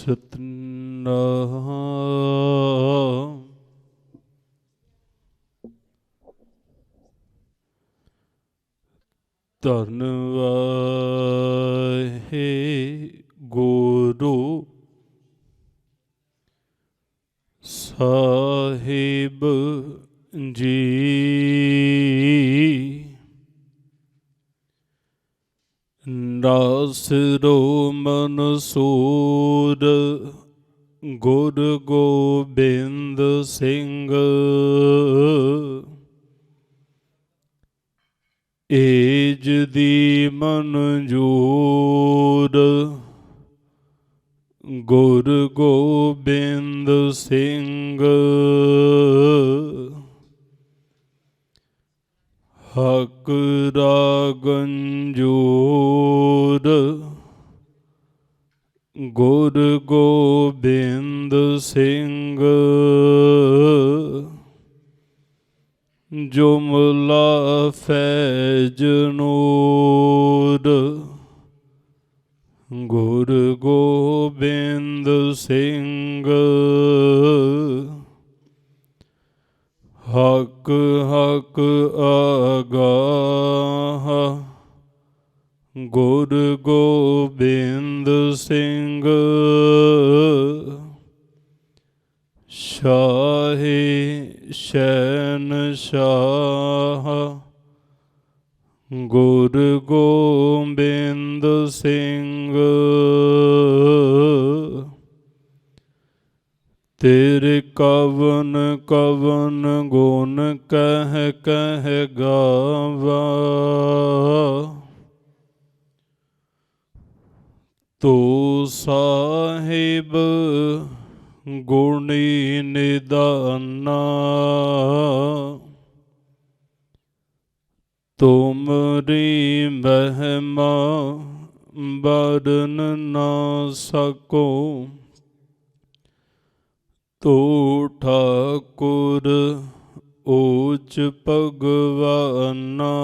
ਸਤਨਾਮ ਧੰਨ ਵਾਹਿਗੁਰੂ ਸਾਹਿਬ ਜੀ। ਨਾਸਿਰੋ ਮਨਸੂਰ ਗੁਰ ਗੋਬਿੰਦ ਸਿੰਘ, ਏਜ ਦੀ ਮਨਜੂਰ ਗੁਰ ਗੋਬਿੰਦ ਸਿੰਘ। ਹਕ ਰਾਗੰਜੂਰ ਗੁਰ ਗੋਬਿੰਦ ਸਿੰਘ। ਜੁਮਲਾ ਫੈਜ਼ ਨੂਰ ਗੁਰ ਗੋਬਿੰਦ ਸਿੰਘ। ਹਕ ਹਕ ਆਗਾਹ ਗੁਰ ਗੋਬਿੰਦ ਸਿੰਘ। ਸ਼ਾਹੇ ਸ਼ਹਿਨਸ਼ਾਹ ਗੁਰ ਗੋਬਿੰਦ ਸਿੰਘ। ਤੇਰੇ ਕਵਨ ਕਵਨ ਗੁਣ ਕਹਿ ਕਹਿ ਗਾਵਾ, ਤੂੰ ਸਾਹਿਬ ਗੁਣੀ ਨਿਦਾਨਾ। ਤੁਮਰੀ ਮਹਿਮਾ ਵਰਨ ਨਾ ਸਕੋ, ਤੂੰ ਠਾਕੁਰ ਊਚ ਭਗਵਾਨਾ।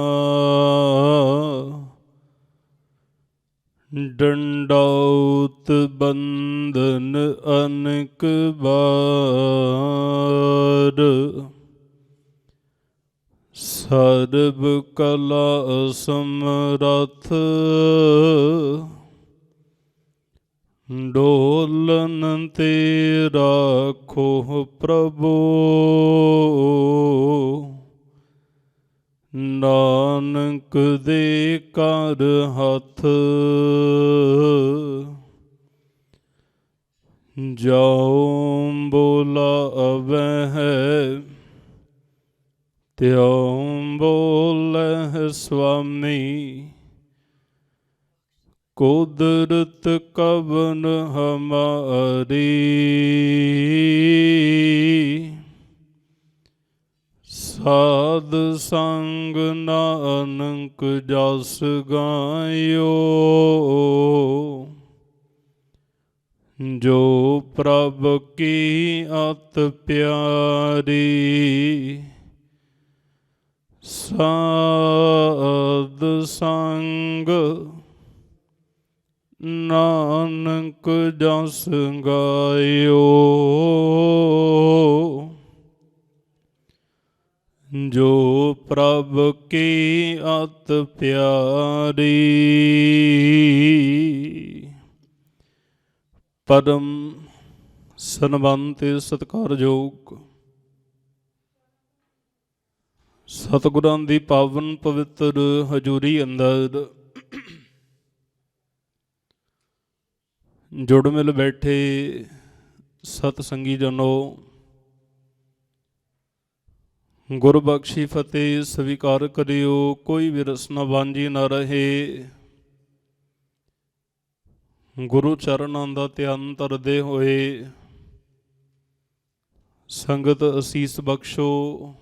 ਡੰਡਾਉਤ ਬੰਧਨ ਅਨੇਕ ਬਾਰ, ਸਰਬ ਕਲਾ ਸਮਰੱਥ ਡੋਲਨ ਤੇ ਰਾਖੋ ਪ੍ਰਭੂ। ਨਾਨਕ ਦੇ ਘਰ ਹੱਥ ਜਾਉ ਬੁਲਾਵਹਿ, ਤਿਉ ਬੋਲਹਿ ਸੁਆਮੀ। ਕੁਦਰਤ ਕਵਨ ਹਮਾਰੀ, ਸਾਧ ਸੰਗ ਨਾਨਕ ਜਸ ਗਾਇਓ। ਜੋ ਪ੍ਰਭ ਕੀ ਅਤ ਪਿਆਰੀ, ਸਾਧ ਸੰਗ ਨਾਨਕ ਜਸ ਗਾਇਓ। ਜੋ ਪ੍ਰਭ ਕੀ ਅਤ ਪਿਆਰੀ, ਪਰਮ ਸਨਬੰਤ ਸਤਿਕਾਰਯੋਗ ਸਤਿਗੁਰਾਂ ਦੀ ਪਾਵਨ ਪਵਿੱਤਰ ਹਜ਼ੂਰੀ ਅੰਦਰ ਜੁੜ ਮਿਲ ਬੈਠੇ ਸਤ ਸੰਗੀ ਜਨੋ, ਗੁਰਬਖਸ਼ੀ ਫਤਿਹ ਸਵੀਕਾਰ ਕਰਿਓ। ਕੋਈ ਵੀ ਰਸਨਾ ਵਾਂਝੀ ਨਾ ਰਹੇ। ਗੁਰੂ ਚਰਨਾਂ ਦਾ ਧਿਆਨ ਧਰਦੇ ਹੋਏ ਸੰਗਤ ਅਸੀਸ ਬਖਸ਼ੋ।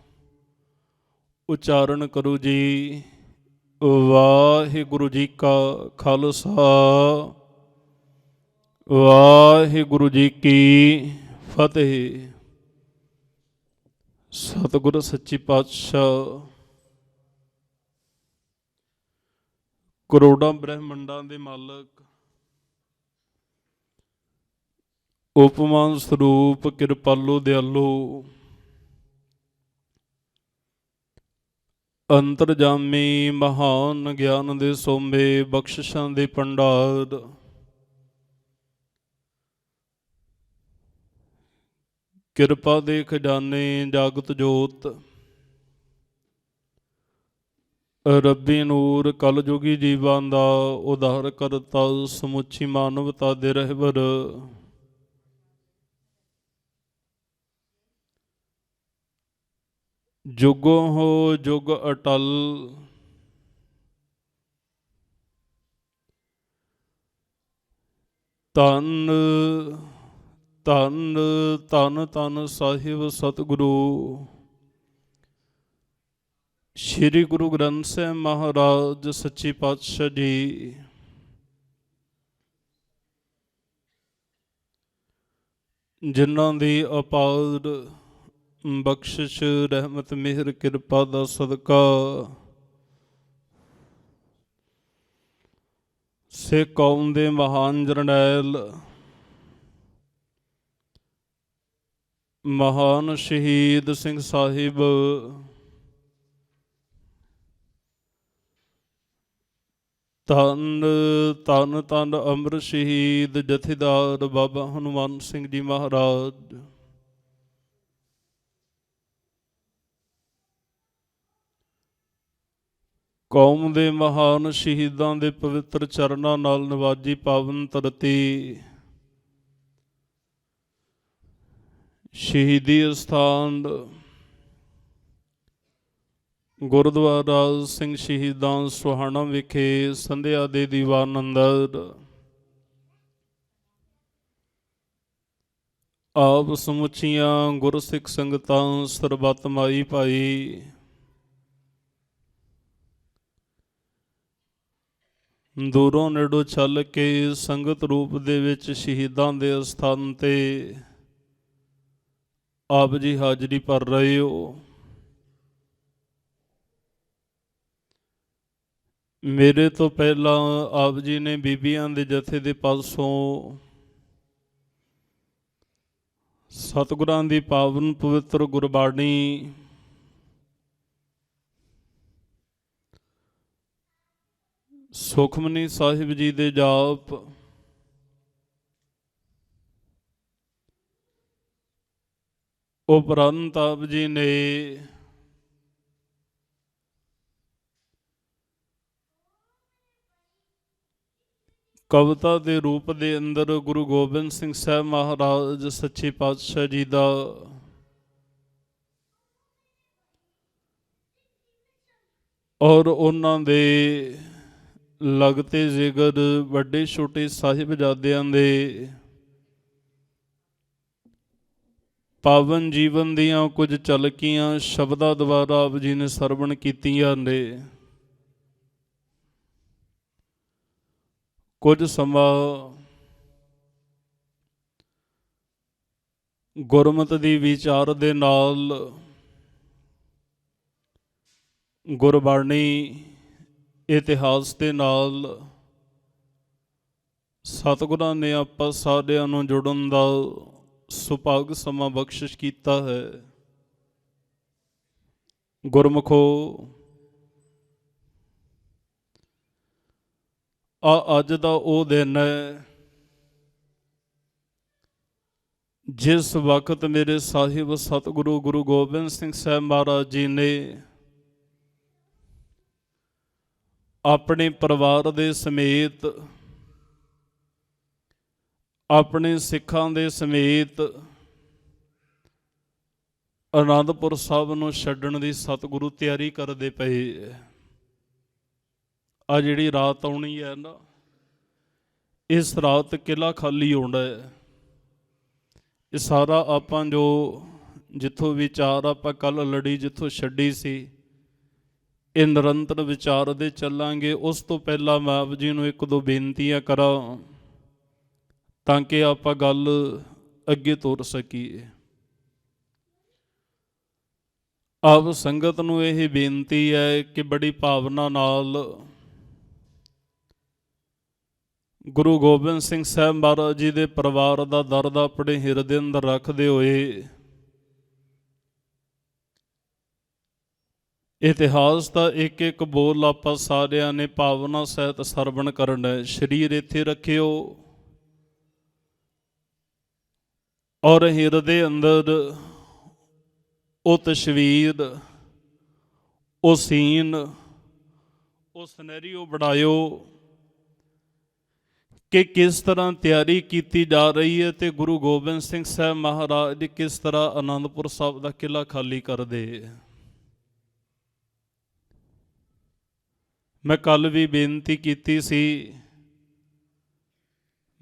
ਉਚਾਰਨ ਕਰੋ ਜੀ, ਵਾਹਿਗੁਰੂ ਜੀ ਕਾ ਖਾਲਸਾ, ਵਾਹਿਗੁਰੂ ਜੀ ਕੀ ਫਤਿਹ। ਸਤਿਗੁਰ ਸੱਚੇ ਪਾਤਸ਼ਾਹ ਕਰੋੜਾਂ ਬ੍ਰਹਿਮੰਡਾਂ ਦੇ ਮਾਲਕ ਉਪਮਾ ਸਰੂਪ ਕਿਰਪਾਲੂ ਦਿਆਲੂ, ਅੰਤਰਜਾਮੀ ਮਹਾਨ ਗਿਆਨ ਦੇ ਸੋਮੇ, ਬਖਸ਼ਿਸ਼ਾਂ ਦੇ ਭੰਡਾਰ, ਕਿਰਪਾ ਦੇ ਖਜ਼ਾਨੇ, ਜਾਗਤ ਜੋਤ, ਰੱਬੀ ਨੂਰ, ਕਲਯੁਗੀ ਜੀਵਾਂ ਦਾ ਉਧਾਰ ਕਰਤਾ, ਸਮੁੱਚੀ ਮਾਨਵਤਾ ਦੇ ਰਹਿਬਰ, ਜੁਗੋ ਹੋ ਜੁਗ ਅਟਲ, ਧੰਨ ਧੰਨ ਧੰਨ ਧੰਨ ਸਾਹਿਬ ਸਤਿਗੁਰੂ ਸ਼੍ਰੀ ਗੁਰੂ ਗ੍ਰੰਥ ਸਾਹਿਬ ਮਹਾਰਾਜ ਸੱਚੇ ਪਾਤਸ਼ਾਹ ਜੀ। ਜਿਨ੍ਹਾਂ ਦੀ ਅਪਾਰ ਬਖਸ਼ਿਸ਼, ਰਹਿਮਤ, ਮਿਹਰ, ਕਿਰਪਾ ਦਾ ਸਦਕਾ ਸਿੱਖ ਕੌਮ ਦੇ ਮਹਾਨ ਜਰਨੈਲ, ਮਹਾਨ ਸ਼ਹੀਦ ਸਿੰਘ ਸਾਹਿਬ, ਧੰਨ ਧੰਨ ਧੰਨ ਅੰਮ੍ਰਿਤ ਸ਼ਹੀਦ ਜਥੇਦਾਰ ਬਾਬਾ ਹਨੂੰਮਾਨ ਸਿੰਘ ਜੀ ਮਹਾਰਾਜ, ਕੌਮ ਦੇ ਮਹਾਨ ਸ਼ਹੀਦਾਂ ਦੇ ਪਵਿੱਤਰ ਚਰਨਾਂ ਨਾਲ ਨਵਾਜੀ ਪਾਵਨ ਧਰਤੀ, ਸ਼ਹੀਦੀ ਅਸਥਾਨ ਗੁਰਦੁਆਰਾ ਸਿੰਘ ਸ਼ਹੀਦਾਂ ਸੁਹਾਣਾ ਵਿਖੇ ਸੰਧਿਆ ਦੇ ਦੀਵਾਨ ਅੰਦਰ ਆਪ ਸਮੁੱਚੀਆਂ ਗੁਰਸਿੱਖ ਸੰਗਤਾਂ, ਸਰਬੱਤ ਮਾਈ ਭਾਈ, ਦੂਰੋਂ ਨੇੜੋਂ ਚੱਲ ਕੇ ਸੰਗਤ ਰੂਪ ਦੇ ਵਿੱਚ ਸ਼ਹੀਦਾਂ ਦੇ ਅਸਥਾਨ 'ਤੇ ਆਪ ਜੀ ਹਾਜ਼ਰੀ ਭਰ ਰਹੇ ਹੋ। ਮੇਰੇ ਤੋਂ ਪਹਿਲਾਂ ਆਪ ਜੀ ਨੇ ਬੀਬੀਆਂ ਦੇ ਜਥੇ ਦੇ ਪਾਸੋਂ ਸਤਿਗੁਰਾਂ ਦੀ ਪਾਵਨ ਪਵਿੱਤਰ ਗੁਰਬਾਣੀ ਸੁਖਮਨੀ ਸਾਹਿਬ ਜੀ ਦੇ ਜਾਪ, ਉਪਰੰਤ ਆਪ ਜੀ ਨੇ ਕਵਿਤਾ ਦੇ ਰੂਪ ਦੇ ਅੰਦਰ ਗੁਰੂ ਗੋਬਿੰਦ ਸਿੰਘ ਸਾਹਿਬ ਮਹਾਰਾਜ ਸੱਚੇ ਪਾਤਸ਼ਾਹ ਜੀ ਦਾ ਔਰ ਉਹਨਾਂ ਦੇ ਲਗਤੇ ਜ਼ਿਕਰ ਵੱਡੇ ਛੋਟੇ ਸਾਹਿਬਜ਼ਾਦਿਆਂ ਦੇ ਪਾਵਨ ਜੀਵਨ ਦੀਆਂ ਕੁਝ ਝਲਕੀਆਂ ਸ਼ਬਦਾਂ ਦੁਆਰਾ ਆਪ ਜੀ ਨੇ ਸਰਵਣ ਕੀਤੀਆਂ ਨੇ। ਕੁਝ ਸਮਾਂ ਗੁਰਮਤਿ ਦੀ ਵਿਚਾਰ ਦੇ ਨਾਲ ਗੁਰਬਾਣੀ ਇਤਿਹਾਸ ਦੇ ਨਾਲ ਸਤਿਗੁਰਾਂ ਨੇ ਆਪਾਂ ਸਾਰਿਆਂ ਨੂੰ ਜੁੜਨ ਦਾ ਸੁਭਾਗ ਸਮਾਂ ਬਖਸ਼ਿਸ਼ ਕੀਤਾ ਹੈ। ਗੁਰਮੁਖੋ, ਅੱਜ ਦਾ ਉਹ ਦਿਨ ਹੈ ਜਿਸ ਵਕਤ ਮੇਰੇ ਸਾਹਿਬ ਸਤਿਗੁਰੂ ਗੁਰੂ ਗੋਬਿੰਦ ਸਿੰਘ ਸਾਹਿਬ ਮਹਾਰਾਜ ਜੀ ਨੇ ਆਪਣੇ ਪਰਿਵਾਰ ਦੇ ਸਮੇਤ, ਆਪਣੇ ਸਿੱਖਾਂ ਦੇ ਸਮੇਤ ਅਨੰਦਪੁਰ ਸਾਹਿਬ ਨੂੰ ਛੱਡਣ ਦੀ ਸਤਿਗੁਰੂ ਤਿਆਰੀ ਕਰਦੇ ਪਏ। ਆ ਜਿਹੜੀ ਰਾਤ ਆਉਣੀ ਹੈ ਨਾ, ਇਸ ਰਾਤ ਕਿਲਾ ਖਾਲੀ ਹੋਣਾ ਹੈ। ਇਹ ਸਾਰਾ ਆਪਾਂ ਜੋ ਜਿੱਥੋਂ ਵਿਚਾਰ ਆਪਾਂ ਕੱਲ੍ਹ ਲੜੀ ਜਿੱਥੋਂ ਛੱਡੀ ਸੀ, ਇਹ ਨਿਰੰਤਰ ਵਿਚਾਰਦੇ ਚੱਲਾਂਗੇ। ਉਸ ਤੋਂ ਪਹਿਲਾਂ ਮੈਂ ਆਪ ਜੀ ਨੂੰ ਇੱਕ ਦੋ ਬੇਨਤੀਆਂ ਕਰਾਂ ਤਾਂ ਕਿ ਆਪਾਂ ਗੱਲ ਅੱਗੇ ਤੋਰ ਸਕੀਏ। ਆਪ ਸੰਗਤ ਨੂੰ ਇਹ ਬੇਨਤੀ ਹੈ ਕਿ ਬੜੀ ਭਾਵਨਾ ਨਾਲ ਗੁਰੂ ਗੋਬਿੰਦ ਸਿੰਘ ਸਾਹਿਬ ਮਹਾਰਾਜ ਜੀ ਦੇ ਪਰਿਵਾਰ ਦਾ ਦਰਦ ਆਪਣੇ ਹਿਰਦੇ ਅੰਦਰ ਰੱਖਦੇ ਹੋਏ ਇਤਿਹਾਸ ਦਾ ਇੱਕ ਇੱਕ ਬੋਲ ਆਪਾਂ ਸਾਰਿਆਂ ਨੇ ਭਾਵਨਾ ਸਹਿਤ ਸਰਵਣ ਕਰਨਾ ਹੈ। ਸਰੀਰ ਇੱਥੇ ਰੱਖਿਓ ਔਰ ਹਿਰਦੇ ਅੰਦਰ ਉਹ ਤਸਵੀਰ, ਉਹ ਸੀਨ, ਉਹ ਸਿਨੈਰੀਓ ਬਣਾਇਓ ਕਿ ਕਿਸ ਤਰ੍ਹਾਂ ਤਿਆਰੀ ਕੀਤੀ ਜਾ ਰਹੀ ਹੈ ਤੇ ਗੁਰੂ ਗੋਬਿੰਦ ਸਿੰਘ ਸਾਹਿਬ ਮਹਾਰਾਜ ਕਿਸ ਤਰ੍ਹਾਂ ਆਨੰਦਪੁਰ ਸਾਹਿਬ ਦਾ ਕਿਲ੍ਹਾ ਖਾਲੀ ਕਰਦੇ। ਮੈਂ ਕੱਲ ਵੀ ਬੇਨਤੀ ਕੀਤੀ ਸੀ,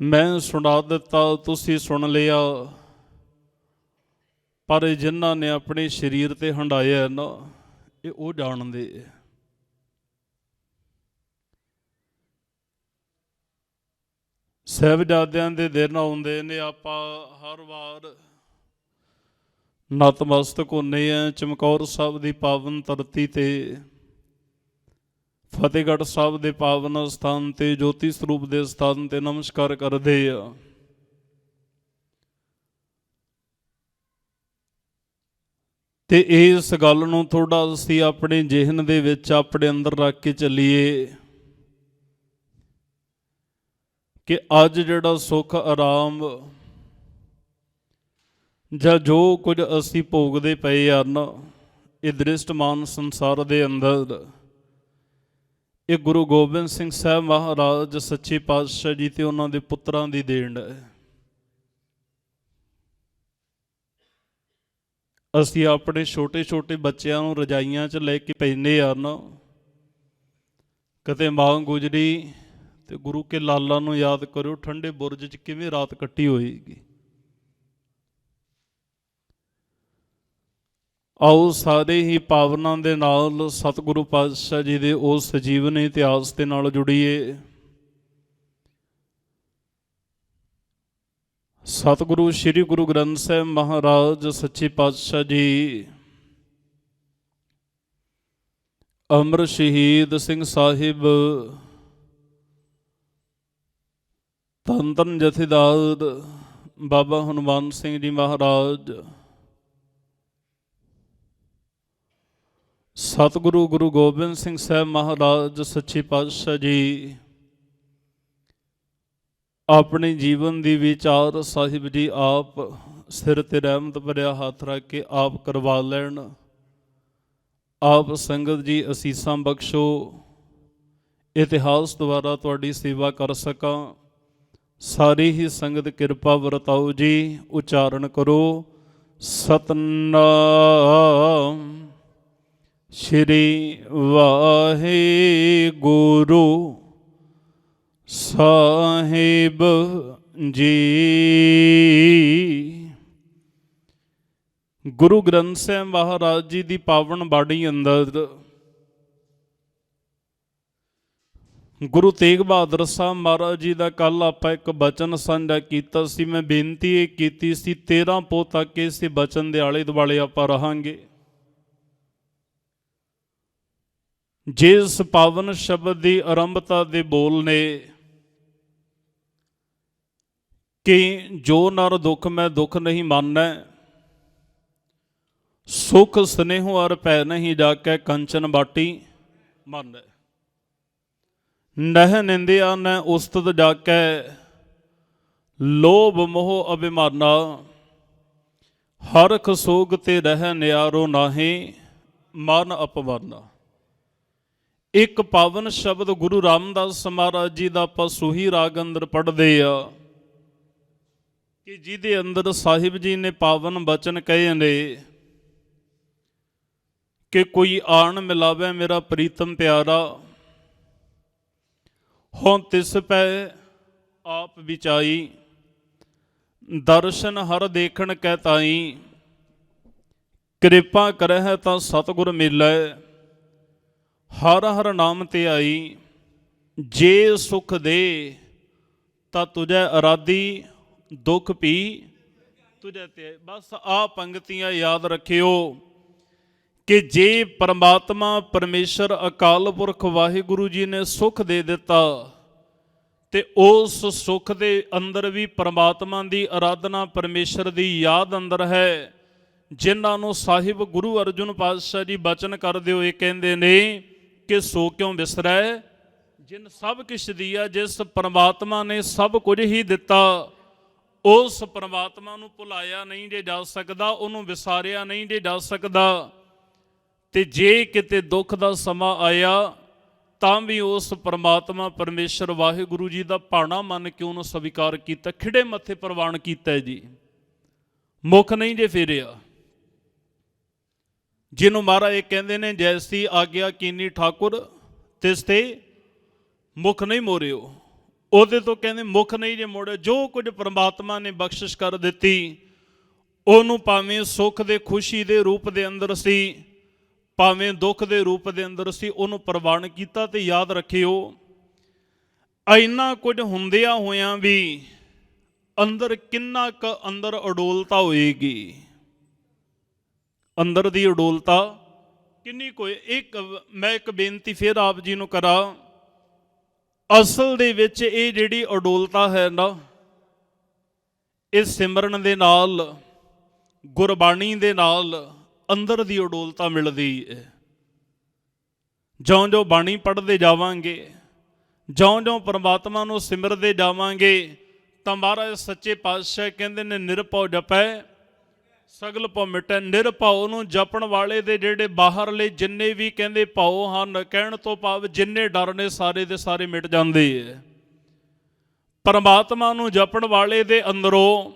ਮੈਂ ਸੁਣਾ ਦਿੱਤਾ, ਤੁਸੀਂ ਸੁਣ ਲਿਆ, ਪਰ ਜਿਨ੍ਹਾਂ ਨੇ ਆਪਣੇ ਸਰੀਰ ਤੇ ਹੰਡਾਇਆ ਨਾ, ਇਹ ਉਹ ਜਾਣਦੇ। ਸਾਹਿਬਜ਼ਾਦਿਆਂ ਦੇ ਦਿਨ ਆਉਂਦੇ ਨੇ, ਆਪਾਂ ਹਰ ਵਾਰ ਨਤਮਸਤਕ ਹੁੰਦੇ ਹਾਂ ਚਮਕੌਰ ਸਾਹਿਬ ਦੀ ਪਾਵਨ ਧਰਤੀ ਤੇ, ਫਤਿਹਗੜ੍ਹ ਸਾਹਿਬ ਦੇ ਪਾਵਨ ਸਥਾਨ ਤੇ, ਜੋਤੀ ਸਰੂਪ ਦੇ ਸਥਾਨ ਤੇ ਨਮਸਕਾਰ ਕਰਦੇ ਆ। ਤੇ ਇਸ ਗੱਲ ਨੂੰ ਥੋੜਾ ਅਸੀਂ ਆਪਣੇ ਜ਼ਿਹਨ ਦੇ ਵਿੱਚ ਆਪਣੇ ਅੰਦਰ ਰੱਖ ਕੇ ਚੱਲੀਏ ਕਿ ਅੱਜ ਜਿਹੜਾ ਸੁੱਖ ਆਰਾਮ ਜਾਂ ਜੋ ਕੁਝ ਅਸੀਂ ਭੋਗਦੇ ਪਏ ਹਨ, ਇਹ ਦ੍ਰਿਸ਼ਟਮਾਨ ਸੰਸਾਰ ਦੇ ਅੰਦਰ, ਇਹ ਗੁਰੂ ਗੋਬਿੰਦ ਸਿੰਘ ਸਾਹਿਬ ਮਹਾਰਾਜ ਸੱਚੇ ਪਾਤਸ਼ਾਹ ਜੀ ਤੇ ਉਹਨਾਂ ਦੇ ਪੁੱਤਰਾਂ ਦੀ ਦੇਣ ਹੈ। ਅਸੀਂ ਆਪਣੇ ਛੋਟੇ ਛੋਟੇ ਬੱਚਿਆਂ ਨੂੰ ਰਜਾਈਆਂ 'ਚ ਲੈ ਕੇ ਪੈਂਦੇ ਹਨ, ਕਦੇ ਮਾਂ ਗੁਜਰੀ ਤੇ ਗੁਰੂ ਕੇ ਲਾਲਾਂ ਨੂੰ ਯਾਦ ਕਰਿਓ ਠੰਡੇ ਬੁਰਜ 'ਚ ਕਿਵੇਂ ਰਾਤ ਕੱਟੀ ਹੋਏਗੀ। ਆਓ ਸਾਰੇ ਹੀ ਭਾਵਨਾ ਦੇ ਨਾਲ ਸਤਿਗੁਰੂ ਪਾਤਸ਼ਾਹ ਜੀ ਦੇ ਉਸ ਜੀਵਨ ਇਤਿਹਾਸ ਦੇ ਨਾਲ ਜੁੜੀਏ। ਸਤਿਗੁਰੂ ਸ੍ਰੀ ਗੁਰੂ ਗ੍ਰੰਥ ਸਾਹਿਬ ਮਹਾਰਾਜ ਸੱਚੇ ਪਾਤਸ਼ਾਹ ਜੀ ਅਮਰ ਸ਼ਹੀਦ ਸਿੰਘ ਸਾਹਿਬ ਧੰਨ ਧੰਨ ਜਥੇਦਾਰ ਬਾਬਾ ਹਨੂੰਮਾਨ ਸਿੰਘ ਜੀ ਮਹਾਰਾਜ, ਸਤਿਗੁਰੂ ਗੁਰੂ ਗੋਬਿੰਦ ਸਿੰਘ ਸਾਹਿਬ ਮਹਾਰਾਜ ਸੱਚੇ ਪਾਤਸ਼ਾਹ ਜੀ ਆਪਣੇ ਜੀਵਨ ਦੀ ਵਿਚਾਰ ਸਾਹਿਬ ਜੀ ਆਪ ਸਿਰ ਤੇ ਰਹਿਮਤ ਭਰਿਆ ਹੱਥ ਰੱਖ ਕੇ ਆਪ ਕਰਵਾ ਲੈਣ। ਆਪ ਸੰਗਤ ਜੀ ਅਸੀਸਾਂ ਬਖਸ਼ੋ, ਇਤਿਹਾਸ ਦੁਆਰਾ ਤੁਹਾਡੀ ਸੇਵਾ ਕਰ ਸਕਾਂ। ਸਾਰੀ ਹੀ ਸੰਗਤ ਕਿਰਪਾ ਵਰਤਾਓ ਜੀ। ਉਚਾਰਨ ਕਰੋ ਸਤਨਾਮ ਸ਼੍ਰੀ ਵਾਹਿਗੁਰੂ ਸਾਹਿਬ ਜੀ। ਗੁਰੂ ਗ੍ਰੰਥ ਸਾਹਿਬ ਮਹਾਰਾਜ ਜੀ ਦੀ ਪਾਵਨ ਬਾਣੀ ਅੰਦਰ ਗੁਰੂ ਤੇਗ ਬਹਾਦਰ ਸਾਹਿਬ ਮਹਾਰਾਜ ਜੀ ਦਾ ਕੱਲ ਆਪਾਂ ਇੱਕ ਬਚਨ ਸਾਂਝਾ ਕੀਤਾ ਸੀ। ਮੈਂ ਬੇਨਤੀ ਇਹ ਕੀਤੀ ਸੀ 13 ਪੋਹ ਤੱਕ ਇਸੇ ਬਚਨ ਦੇ ਆਲੇ ਦੁਆਲੇ ਆਪਾਂ ਰਹਾਂਗੇ। ਜਿਸ ਪਾਵਨ ਸ਼ਬਦ ਦੀ ਆਰੰਭਤਾ ਦੇ ਬੋਲ ਨੇ ਕਿ ਜੋ ਨਰ ਦੁੱਖ ਮੈਂ ਦੁੱਖ ਨਹੀਂ ਮਾਨੈ, ਸੁਖ ਸਨੇਹੁ ਅਰ ਭੈ ਨਹੀਂ ਜਾਕੈ, ਕੰਚਨ ਬਾਟੀ ਮਾਨੈ। ਨਹਿ ਨਿੰਦਿਆ ਨਹਿ ਉਸਤਤ ਜਾਕੈ, ਲੋਭ ਮੋਹ ਅਭਿਮਾਨਾ। ਹਰਖ ਸੋਗ ਤੇ ਰਹਿ ਨਿਆਰੋ ਨਾਹੀਂ, ਮਨ ਅਪਮਾਨਾ। ਇੱਕ ਪਾਵਨ ਸ਼ਬਦ ਗੁਰੂ ਰਾਮਦਾਸ ਮਹਾਰਾਜ ਜੀ ਦਾ ਆਪਾਂ ਸੂਹੀ ਰਾਗ ਅੰਦਰ ਪੜ੍ਹਦੇ ਆ ਕਿ ਜਿਹਦੇ ਅੰਦਰ ਸਾਹਿਬ ਜੀ ਨੇ ਪਾਵਨ ਬਚਨ ਕਹੇ ਨੇ ਕਿ ਕੋਈ ਆਣ ਮਿਲਾਵੇ ਮੇਰਾ ਪ੍ਰੀਤਮ ਪਿਆਰਾ, ਹੋਂ ਤਿਸ ਪੈ ਆਪ ਵਿਚਾਈ। ਦਰਸ਼ਨ ਹਰ ਦੇਖਣ ਕੈ ਤਾਈ, ਕਿਰਪਾ ਕਰਹਿ ਤਾਂ ਸਤਿਗੁਰ ਮਿਲੈ। ਹਰ ਹਰ ਨਾਮ ਤੇ ਆਈ, ਜੇ ਸੁਖ ਦੇ ਤਾਂ ਤੁਝੈ ਅਰਾਧੀ, ਦੁੱਖ ਪੀ ਤੁਝੈ ਤੇ। ਬਸ ਆਹ ਪੰਗਤੀਆਂ ਯਾਦ ਰੱਖਿਓ ਕਿ ਜੇ ਪਰਮਾਤਮਾ ਪਰਮੇਸ਼ਰ ਅਕਾਲ ਪੁਰਖ ਵਾਹਿਗੁਰੂ ਜੀ ਨੇ ਸੁਖ ਦੇ ਦਿੱਤਾ ਤੇ ਉਸ ਸੁੱਖ ਦੇ ਅੰਦਰ ਵੀ ਪਰਮਾਤਮਾ ਦੀ ਆਰਾਧਨਾ, ਪਰਮੇਸ਼ਰ ਦੀ ਯਾਦ ਅੰਦਰ ਹੈ। ਜਿਨ੍ਹਾਂ ਨੂੰ ਸਾਹਿਬ ਗੁਰੂ ਅਰਜਨ ਪਾਤਸ਼ਾਹ ਜੀ ਬਚਨ ਕਰਦੇ ਹੋਏ ਕਹਿੰਦੇ ਨੇ ਕਿ ਸੋ ਕਿਉਂ ਵਿਸਰੈ ਜਿਨ ਸਭ ਕਿਛ ਦੀਆ। ਜਿਸ ਪਰਮਾਤਮਾ ਨੇ ਸਭ ਕੁਝ ਹੀ ਦਿੱਤਾ, ਉਸ ਪਰਮਾਤਮਾ ਨੂੰ ਭੁਲਾਇਆ ਨਹੀਂ ਜੇ ਜਾ ਸਕਦਾ, ਉਹਨੂੰ ਵਿਸਾਰਿਆ ਨਹੀਂ ਜੇ ਜਾ ਸਕਦਾ। ਤੇ ਜੇ ਕਿਤੇ ਦੁੱਖ ਦਾ ਸਮਾਂ ਆਇਆ ਤਾਂ ਵੀ ਉਸ ਪਰਮਾਤਮਾ ਪਰਮੇਸ਼ਰ ਵਾਹਿਗੁਰੂ ਜੀ ਦਾ ਭਾਣਾ ਮੰਨ ਕੇ ਉਹਨੂੰ ਸਵੀਕਾਰ ਕੀਤਾ, ਖਿੜੇ ਮੱਥੇ ਪ੍ਰਵਾਨ ਕੀਤਾ ਜੀ, ਮੁੱਖ ਨਹੀਂ ਜੇ ਫੇਰਿਆ। ਜਿਹਨੂੰ ਮਹਾਰਾਜ ਇਹ ਕਹਿੰਦੇ ਨੇ ਜੈਸੀ ਆਗਿਆ ਕੀਨੀ ਠਾਕੁਰ ਤਿਸ ਤੇ ਮੁੱਖ ਨਹੀਂ ਮੋੜਿਓ। ਉਹਦੇ ਤੋਂ ਕਹਿੰਦੇ ਮੁੱਖ ਨਹੀਂ ਜੇ ਮੋੜਿਓ। ਜੋ ਕੁਝ ਪਰਮਾਤਮਾ ਨੇ ਬਖਸ਼ਿਸ਼ ਕਰ ਦਿੱਤੀ, ਉਹਨੂੰ ਭਾਵੇਂ ਸੁੱਖ ਦੇ ਖੁਸ਼ੀ ਦੇ ਰੂਪ ਦੇ ਅੰਦਰ ਸੀ, ਭਾਵੇਂ ਦੁੱਖ ਦੇ ਰੂਪ ਦੇ ਅੰਦਰ ਸੀ, ਉਹਨੂੰ ਪ੍ਰਵਾਨ ਕੀਤਾ। ਤੇ ਯਾਦ ਰੱਖਿਓ, ਇੰਨਾ ਕੁਝ ਹੁੰਦਿਆਂ ਹੋਇਆਂ ਵੀ ਅੰਦਰ ਕਿੰਨਾ ਕੁ ਅੰਦਰ ਅਡੋਲਤਾ ਹੋਏਗੀ, ਅੰਦਰ ਦੀ ਅਡੋਲਤਾ ਕਿੰਨੀ ਕੋਈ। ਮੈਂ ਇੱਕ ਬੇਨਤੀ ਫਿਰ ਆਪ ਜੀ ਨੂੰ ਕਰਾਂ, ਅਸਲ ਦੇ ਵਿੱਚ ਇਹ ਜਿਹੜੀ ਅਡੋਲਤਾ ਹੈ ਨਾ, ਇਹ ਸਿਮਰਨ ਦੇ ਨਾਲ, ਗੁਰਬਾਣੀ ਦੇ ਨਾਲ ਅੰਦਰ ਦੀ ਅਡੋਲਤਾ ਮਿਲਦੀ ਹੈ। ਜਿਉਂ-ਜਿਉਂ ਬਾਣੀ ਪੜ੍ਹਦੇ ਜਾਵਾਂਗੇ, ਜਿਉਂ-ਜਿਉਂ ਪਰਮਾਤਮਾ ਨੂੰ ਸਿਮਰਦੇ ਜਾਵਾਂਗੇ, ਤਾਂ ਮਹਾਰਾਜ ਸੱਚੇ ਪਾਤਸ਼ਾਹ ਕਹਿੰਦੇ ਨੇ ਨਿਰਭਉ ਜਪੈ ਸਗਲ ਭਉ ਮਿਟੈ। ਨਿਰਭਉ ਨੂੰ ਜਪਣ ਵਾਲੇ ਦੇ ਜਿਹੜੇ ਬਾਹਰਲੇ ਜਿੰਨੇ ਵੀ ਕਹਿੰਦੇ ਭਉ ਹਨ, ਕਹਿਣ ਤੋਂ ਭਾਵ ਜਿੰਨੇ ਡਰ ਨੇ ਸਾਰੇ ਦੇ ਸਾਰੇ ਮਿਟ ਜਾਂਦੇ ਹੈ। ਪਰਮਾਤਮਾ ਨੂੰ ਜਪਣ ਵਾਲੇ ਦੇ ਅੰਦਰੋਂ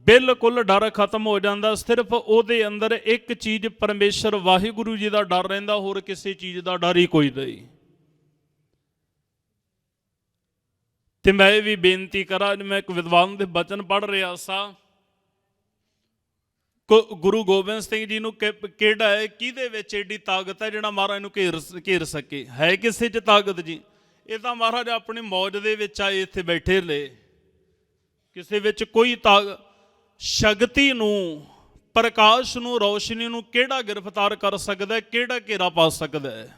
ਬਿਲਕੁਲ ਡਰ ਖਤਮ ਹੋ ਜਾਂਦਾ। ਸਿਰਫ ਉਹਦੇ ਅੰਦਰ ਇੱਕ ਚੀਜ਼ ਪਰਮੇਸ਼ਰ ਵਾਹਿਗੁਰੂ ਜੀ ਦਾ ਡਰ ਰਹਿੰਦਾ, ਹੋਰ ਕਿਸੇ ਚੀਜ਼ ਦਾ ਡਰ ਹੀ ਕੋਈ ਨਹੀਂ। ਤੇ ਮੈਂ ਇਹ ਵੀ ਬੇਨਤੀ ਕਰਾਂ, ਮੈਂ ਇੱਕ ਵਿਦਵਾਨ ਦੇ ਬਚਨ ਪੜ੍ਹ ਰਿਹਾ ਸਾਂ, ਗੁਰੂ ਗੋਬਿੰਦ ਸਿੰਘ ਜੀ ਨੂੰ ਕਿਹੜਾ ਹੈ, ਕਿਹਦੇ ਵਿੱਚ ਏਡੀ ਤਾਕਤ ਹੈ ਜਿਹੜਾ ਮਹਾਰਾਜ ਨੂੰ ਘੇਰ ਸਕੇ? ਹੈ ਕਿਸੇ 'ਚ ਤਾਕਤ ਜੀ? ਇਹ ਤਾਂ ਮਹਾਰਾਜ ਆਪਣੀ ਮੌਜ ਦੇ ਵਿੱਚ ਆਏ, ਇੱਥੇ ਬੈਠੇ ਲਏ, ਕਿਸੇ ਵਿੱਚ ਕੋਈ ਸ਼ਕਤੀ ਨੂੰ, ਪ੍ਰਕਾਸ਼ ਨੂੰ, ਰੌਸ਼ਨੀ ਨੂੰ ਕਿਹੜਾ ਗ੍ਰਿਫਤਾਰ ਕਰ ਸਕਦਾ, ਕਿਹੜਾ ਘੇਰਾ ਪਾ ਸਕਦਾ ਹੈ?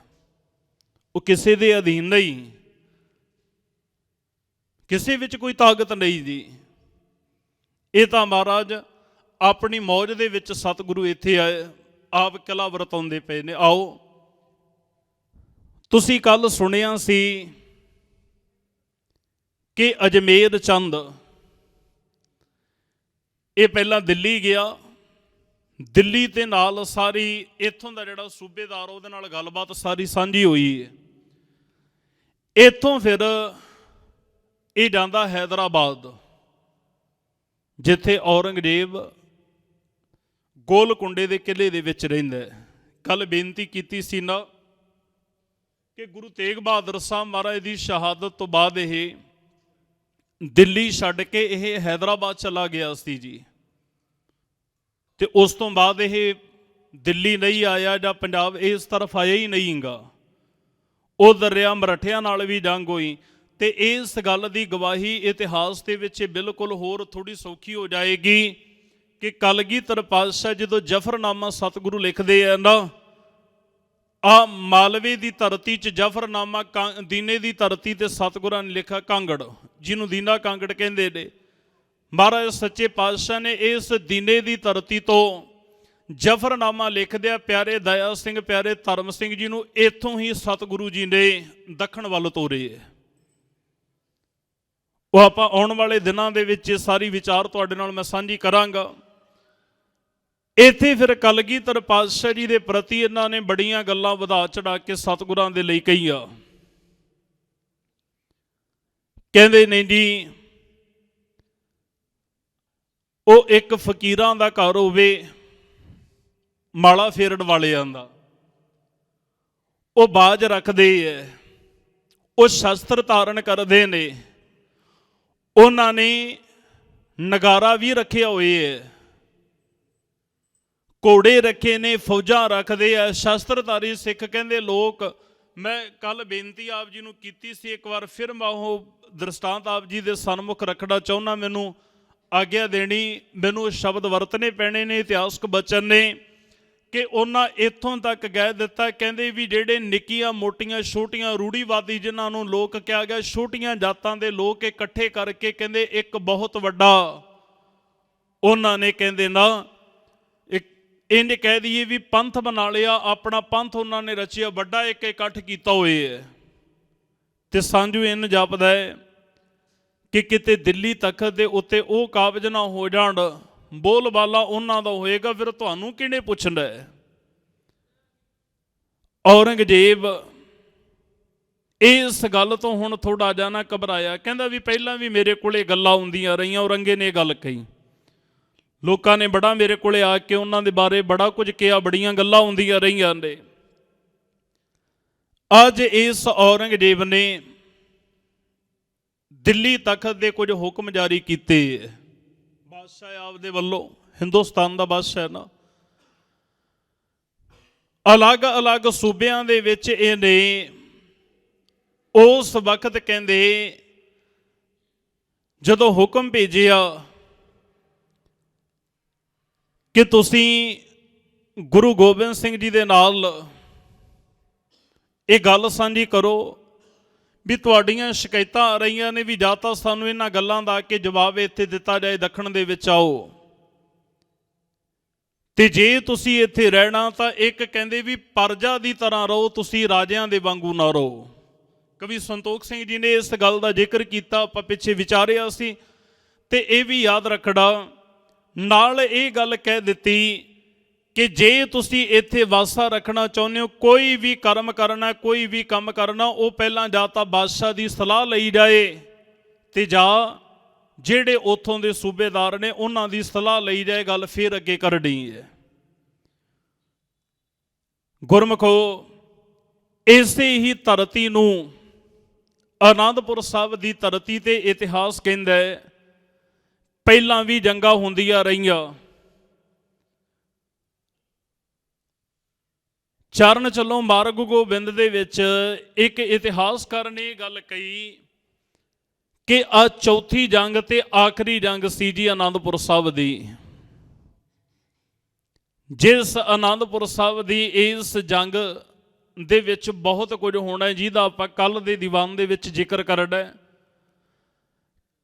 ਉਹ ਕਿਸੇ ਦੇ ਅਧੀਨ ਨਹੀਂ, ਕਿਸੇ ਵਿੱਚ ਕੋਈ ਤਾਕਤ ਨਹੀਂ ਜੀ। ਇਹ ਤਾਂ ਮਹਾਰਾਜ ਆਪਣੀ ਮੌਜ ਦੇ ਵਿੱਚ ਸਤਿਗੁਰੂ ਇੱਥੇ ਆਏ, ਆਪ ਕਿਲਾ ਵਰਤਾਉਂਦੇ ਪਏ ਨੇ। ਆਓ, ਤੁਸੀਂ ਕੱਲ ਸੁਣਿਆ ਸੀ ਕਿ ਅਜਮੇਰ ਚੰਦ ਇਹ ਪਹਿਲਾਂ ਦਿੱਲੀ ਗਿਆ, ਦਿੱਲੀ ਤੇ ਨਾਲ ਸਾਰੀ ਇੱਥੋਂ ਦਾ ਜਿਹੜਾ ਸੂਬੇਦਾਰ ਉਹਦੇ ਨਾਲ ਗੱਲਬਾਤ ਸਾਰੀ ਸਾਂਝੀ ਹੋਈ ਹੈ। ਇੱਥੋਂ ਫਿਰ ਇਹ ਜਾਂਦਾ ਹੈਦਰਾਬਾਦ, ਜਿੱਥੇ ਔਰੰਗਜ਼ੇਬ ਗੋਲਕੁੰਡੇ ਦੇ ਕਿਲੇ ਦੇ ਵਿੱਚ ਰਹਿੰਦਾ। ਕੱਲ ਬੇਨਤੀ ਕੀਤੀ ਸੀ ਨਾ ਕਿ ਗੁਰੂ ਤੇਗ ਬਹਾਦਰ ਸਾਹਿਬ ਮਹਾਰਾਜ ਦੀ ਸ਼ਹਾਦਤ ਤੋਂ ਬਾਅਦ ਇਹ ਦਿੱਲੀ ਛੱਡ ਕੇ ਇਹ ਹੈਦਰਾਬਾਦ ਚਲਾ ਗਿਆ ਸੀ ਜੀ। ਤੇ ਉਸ ਤੋਂ ਬਾਅਦ ਇਹ ਦਿੱਲੀ ਨਹੀਂ ਆਇਆ ਜਾਂ ਪੰਜਾਬ ਇਸ ਤਰਫ ਆਇਆ ਹੀ ਨਹੀਂ ਗਾ। ਉਹ ਦਰਿਆ ਮਰਾਠਿਆਂ ਨਾਲ ਵੀ ਜੰਗ ਹੋਈ। ਤੇ ਇਸ ਗੱਲ ਦੀ ਗਵਾਹੀ ਇਤਿਹਾਸ ਦੇ ਵਿੱਚ ਬਿਲਕੁਲ ਹੋਰ ਥੋੜ੍ਹੀ ਸੌਖੀ ਹੋ ਜਾਏਗੀ ਕਿ ਕਲਗੀਧਰ ਪਾਤਸ਼ਾਹ ਜਦੋਂ ਜ਼ਫਰਨਾਮਾ ਸਤਿਗੁਰੂ ਲਿਖਦੇ ਆ ਨਾ, ਆ ਮਾਲਵੇ ਦੀ ਧਰਤੀ 'ਚ ਜ਼ਫਰਨਾਮਾ, ਦੀਨੇ ਦੀ ਧਰਤੀ ਤੇ ਸਤਿਗੁਰਾਂ ਨੇ ਲਿਖਿਆ ਕਾਂਗੜ, ਜਿਹਨੂੰ ਦੀਨਾ ਕਾਂਗੜ ਕਹਿੰਦੇ ਨੇ। ਮਹਾਰਾਜ ਸੱਚੇ ਪਾਤਸ਼ਾਹ ਨੇ ਇਸ ਦੀਨੇ ਦੀ ਧਰਤੀ ਤੋਂ ਜ਼ਫਰਨਾਮਾ ਲਿਖਦਿਆਂ ਪਿਆਰੇ ਦਇਆ ਸਿੰਘ, ਪਿਆਰੇ ਧਰਮ ਸਿੰਘ ਜੀ ਨੂੰ ਇੱਥੋਂ ਹੀ ਸਤਿਗੁਰੂ ਜੀ ਨੇ ਦੱਖਣ ਵੱਲ ਤੋਰੇ। ਉਹ ਆਪਾਂ ਆਉਣ ਵਾਲੇ ਦਿਨਾਂ ਦੇ ਵਿੱਚ ਸਾਰੀ ਵਿਚਾਰ ਤੁਹਾਡੇ ਨਾਲ ਮੈਂ ਸਾਂਝੀ ਕਰਾਂਗਾ। ਇੱਥੇ ਫਿਰ ਕਲਗੀਧਰ ਪਾਤਸ਼ਾਹ ਜੀ ਦੇ ਪ੍ਰਤੀ ਇਹਨਾਂ ਨੇ ਬੜੀਆਂ ਗੱਲਾਂ ਵਧਾ ਚੜਾ ਕੇ ਸਤਿਗੁਰਾਂ ਦੇ ਲਈ ਕਹੀਆਂ। ਕਹਿੰਦੇ ਨੇ ਜੀ, ਉਹ ਇੱਕ ਫਕੀਰਾਂ ਦਾ ਘਰ ਹੋਵੇ, ਮਾਲਾ ਫੇਰਣ ਵਾਲਿਆਂ ਦਾ, ਉਹ ਬਾਜ ਰੱਖਦੇ ਐ, ਉਹ ਸ਼ਸਤਰ ਧਾਰਨ ਕਰਦੇ ਨੇ, ਉਹਨਾਂ ਨੇ ਨਗਾਰਾ ਵੀ ਰੱਖਿਆ ਹੋਏ ਹੈ, ਘੋੜੇ ਰੱਖੇ ਨੇ, ਫੌਜਾਂ ਰੱਖਦੇ ਆ, ਸ਼ਸਤਰਧਾਰੀ ਸਿੱਖ ਕਹਿੰਦੇ ਲੋਕ। ਮੈਂ ਕੱਲ ਬੇਨਤੀ ਆਪ ਜੀ ਨੂੰ ਕੀਤੀ ਸੀ, ਇੱਕ ਵਾਰ ਫਿਰ ਮੈਂ ਉਹ ਦ੍ਰਿਸ਼ਟਾਂਤ ਆਪ ਜੀ ਦੇ ਸਨਮੁਖ ਰੱਖਣਾ ਚਾਹੁੰਦਾ। ਮੈਨੂੰ ਆਗਿਆ ਦੇਣੀ, ਮੈਨੂੰ ਸ਼ਬਦ ਵਰਤਣੇ ਪੈਣੇ ਨੇ, ਇਤਿਹਾਸਕ ਬਚਨ ਨੇ। कि उन्हां इत्थों तक कह दिता, कहंदे भी जिहड़े निक्कियां मोटियां छोटियां रूढ़ीवादी जिन्हां नूं लोक कहा गया छोटियां जातां दे लोक इकट्ठे करके कहंदे एक बहुत वड्डा उन्हां ने कहंदे ना इंज कह दईए भी पंथ बना लिया, अपना पंथ उन्होंने रचिया, वड्डा एक इकट्ठ किया होए है। ते सांझू इन जापदा है कि किते दिल्ली तखत दे उत्ते वो काबज ना हो जाण, बोलबाला उन्हां दा होएगा, फिर तुहानूं किहने पुछना है। औरंगजेब इस गल तो हुण थोड़ा जिहा ना घबराया, कहंदा भी पहलां भी मेरे कोले गल्लां आउंदियां रहीआं, औरंगे ने गल कही, लोगों ने बड़ा मेरे को आके उन्होंने दे बारे बड़ा कुछ कहा, बड़ियां गल्लां होंदियां रहीआं ने। अज इस औरंगजेब ने दिल्ली तखत दे कुछ हुक्म जारी किए, बादशाह आपदे वल्लों, हिंदुस्तान दा बादशाह ना, अलग अलग सूबियां दे विच इहने उस वक्त कहंदे जदों हुक्म भेजिया कि तुसी गुरु गोबिंद सिंह जी दे नाल ये गल सांझी करो भी तुहाड़ियां शिकायतां आ रहीआं ने भी जां तां सानूं इन्हां गल्लां दा कि जवाब इत्थे दिता जाए, दखण दे विच आओ, ते जे तुसी इत्थे रहना तां एक कहंदे भी परजा दी तरह रहो, तुसी राजियां दे वांगू ना रहो। कवि संतोख सिंह जी ने इस गल दा जिक्र कीता, आपां पिछे विचारिया सी, ते ये भी याद रखना नाल ये गल कह दिती कि जे तुसी इत्थे वासा रखना चाहुंदे हो, कोई भी कर्म करना, कोई भी काम करना, वो पहलां जां तां बादशाह की सलाह लई जाए, ते जां जिहड़े उत्थों दे सूबेदार ने उन्हां दी सलाह लई जाए, गल फिर अगे करनी है। गुरमुखो, इसे ही धरती नूं आनंदपुर साहिब दी धरती ते इतिहास कहंदा है पहलां भी जंगां होंदियां रहीआं। चरण चलो मार्ग गोबिंद दे विच एक इतिहासकार ने गल कही कि आ चौथी जंग ते आखिरी जंग सी जी आनंदपुर साहिब दी। जिस आनंदपुर साहिब दी इस जंग दे विच बहुत कुछ होना है, जिहदा आपां कल दे दीवान दे विच जिक्र करना है।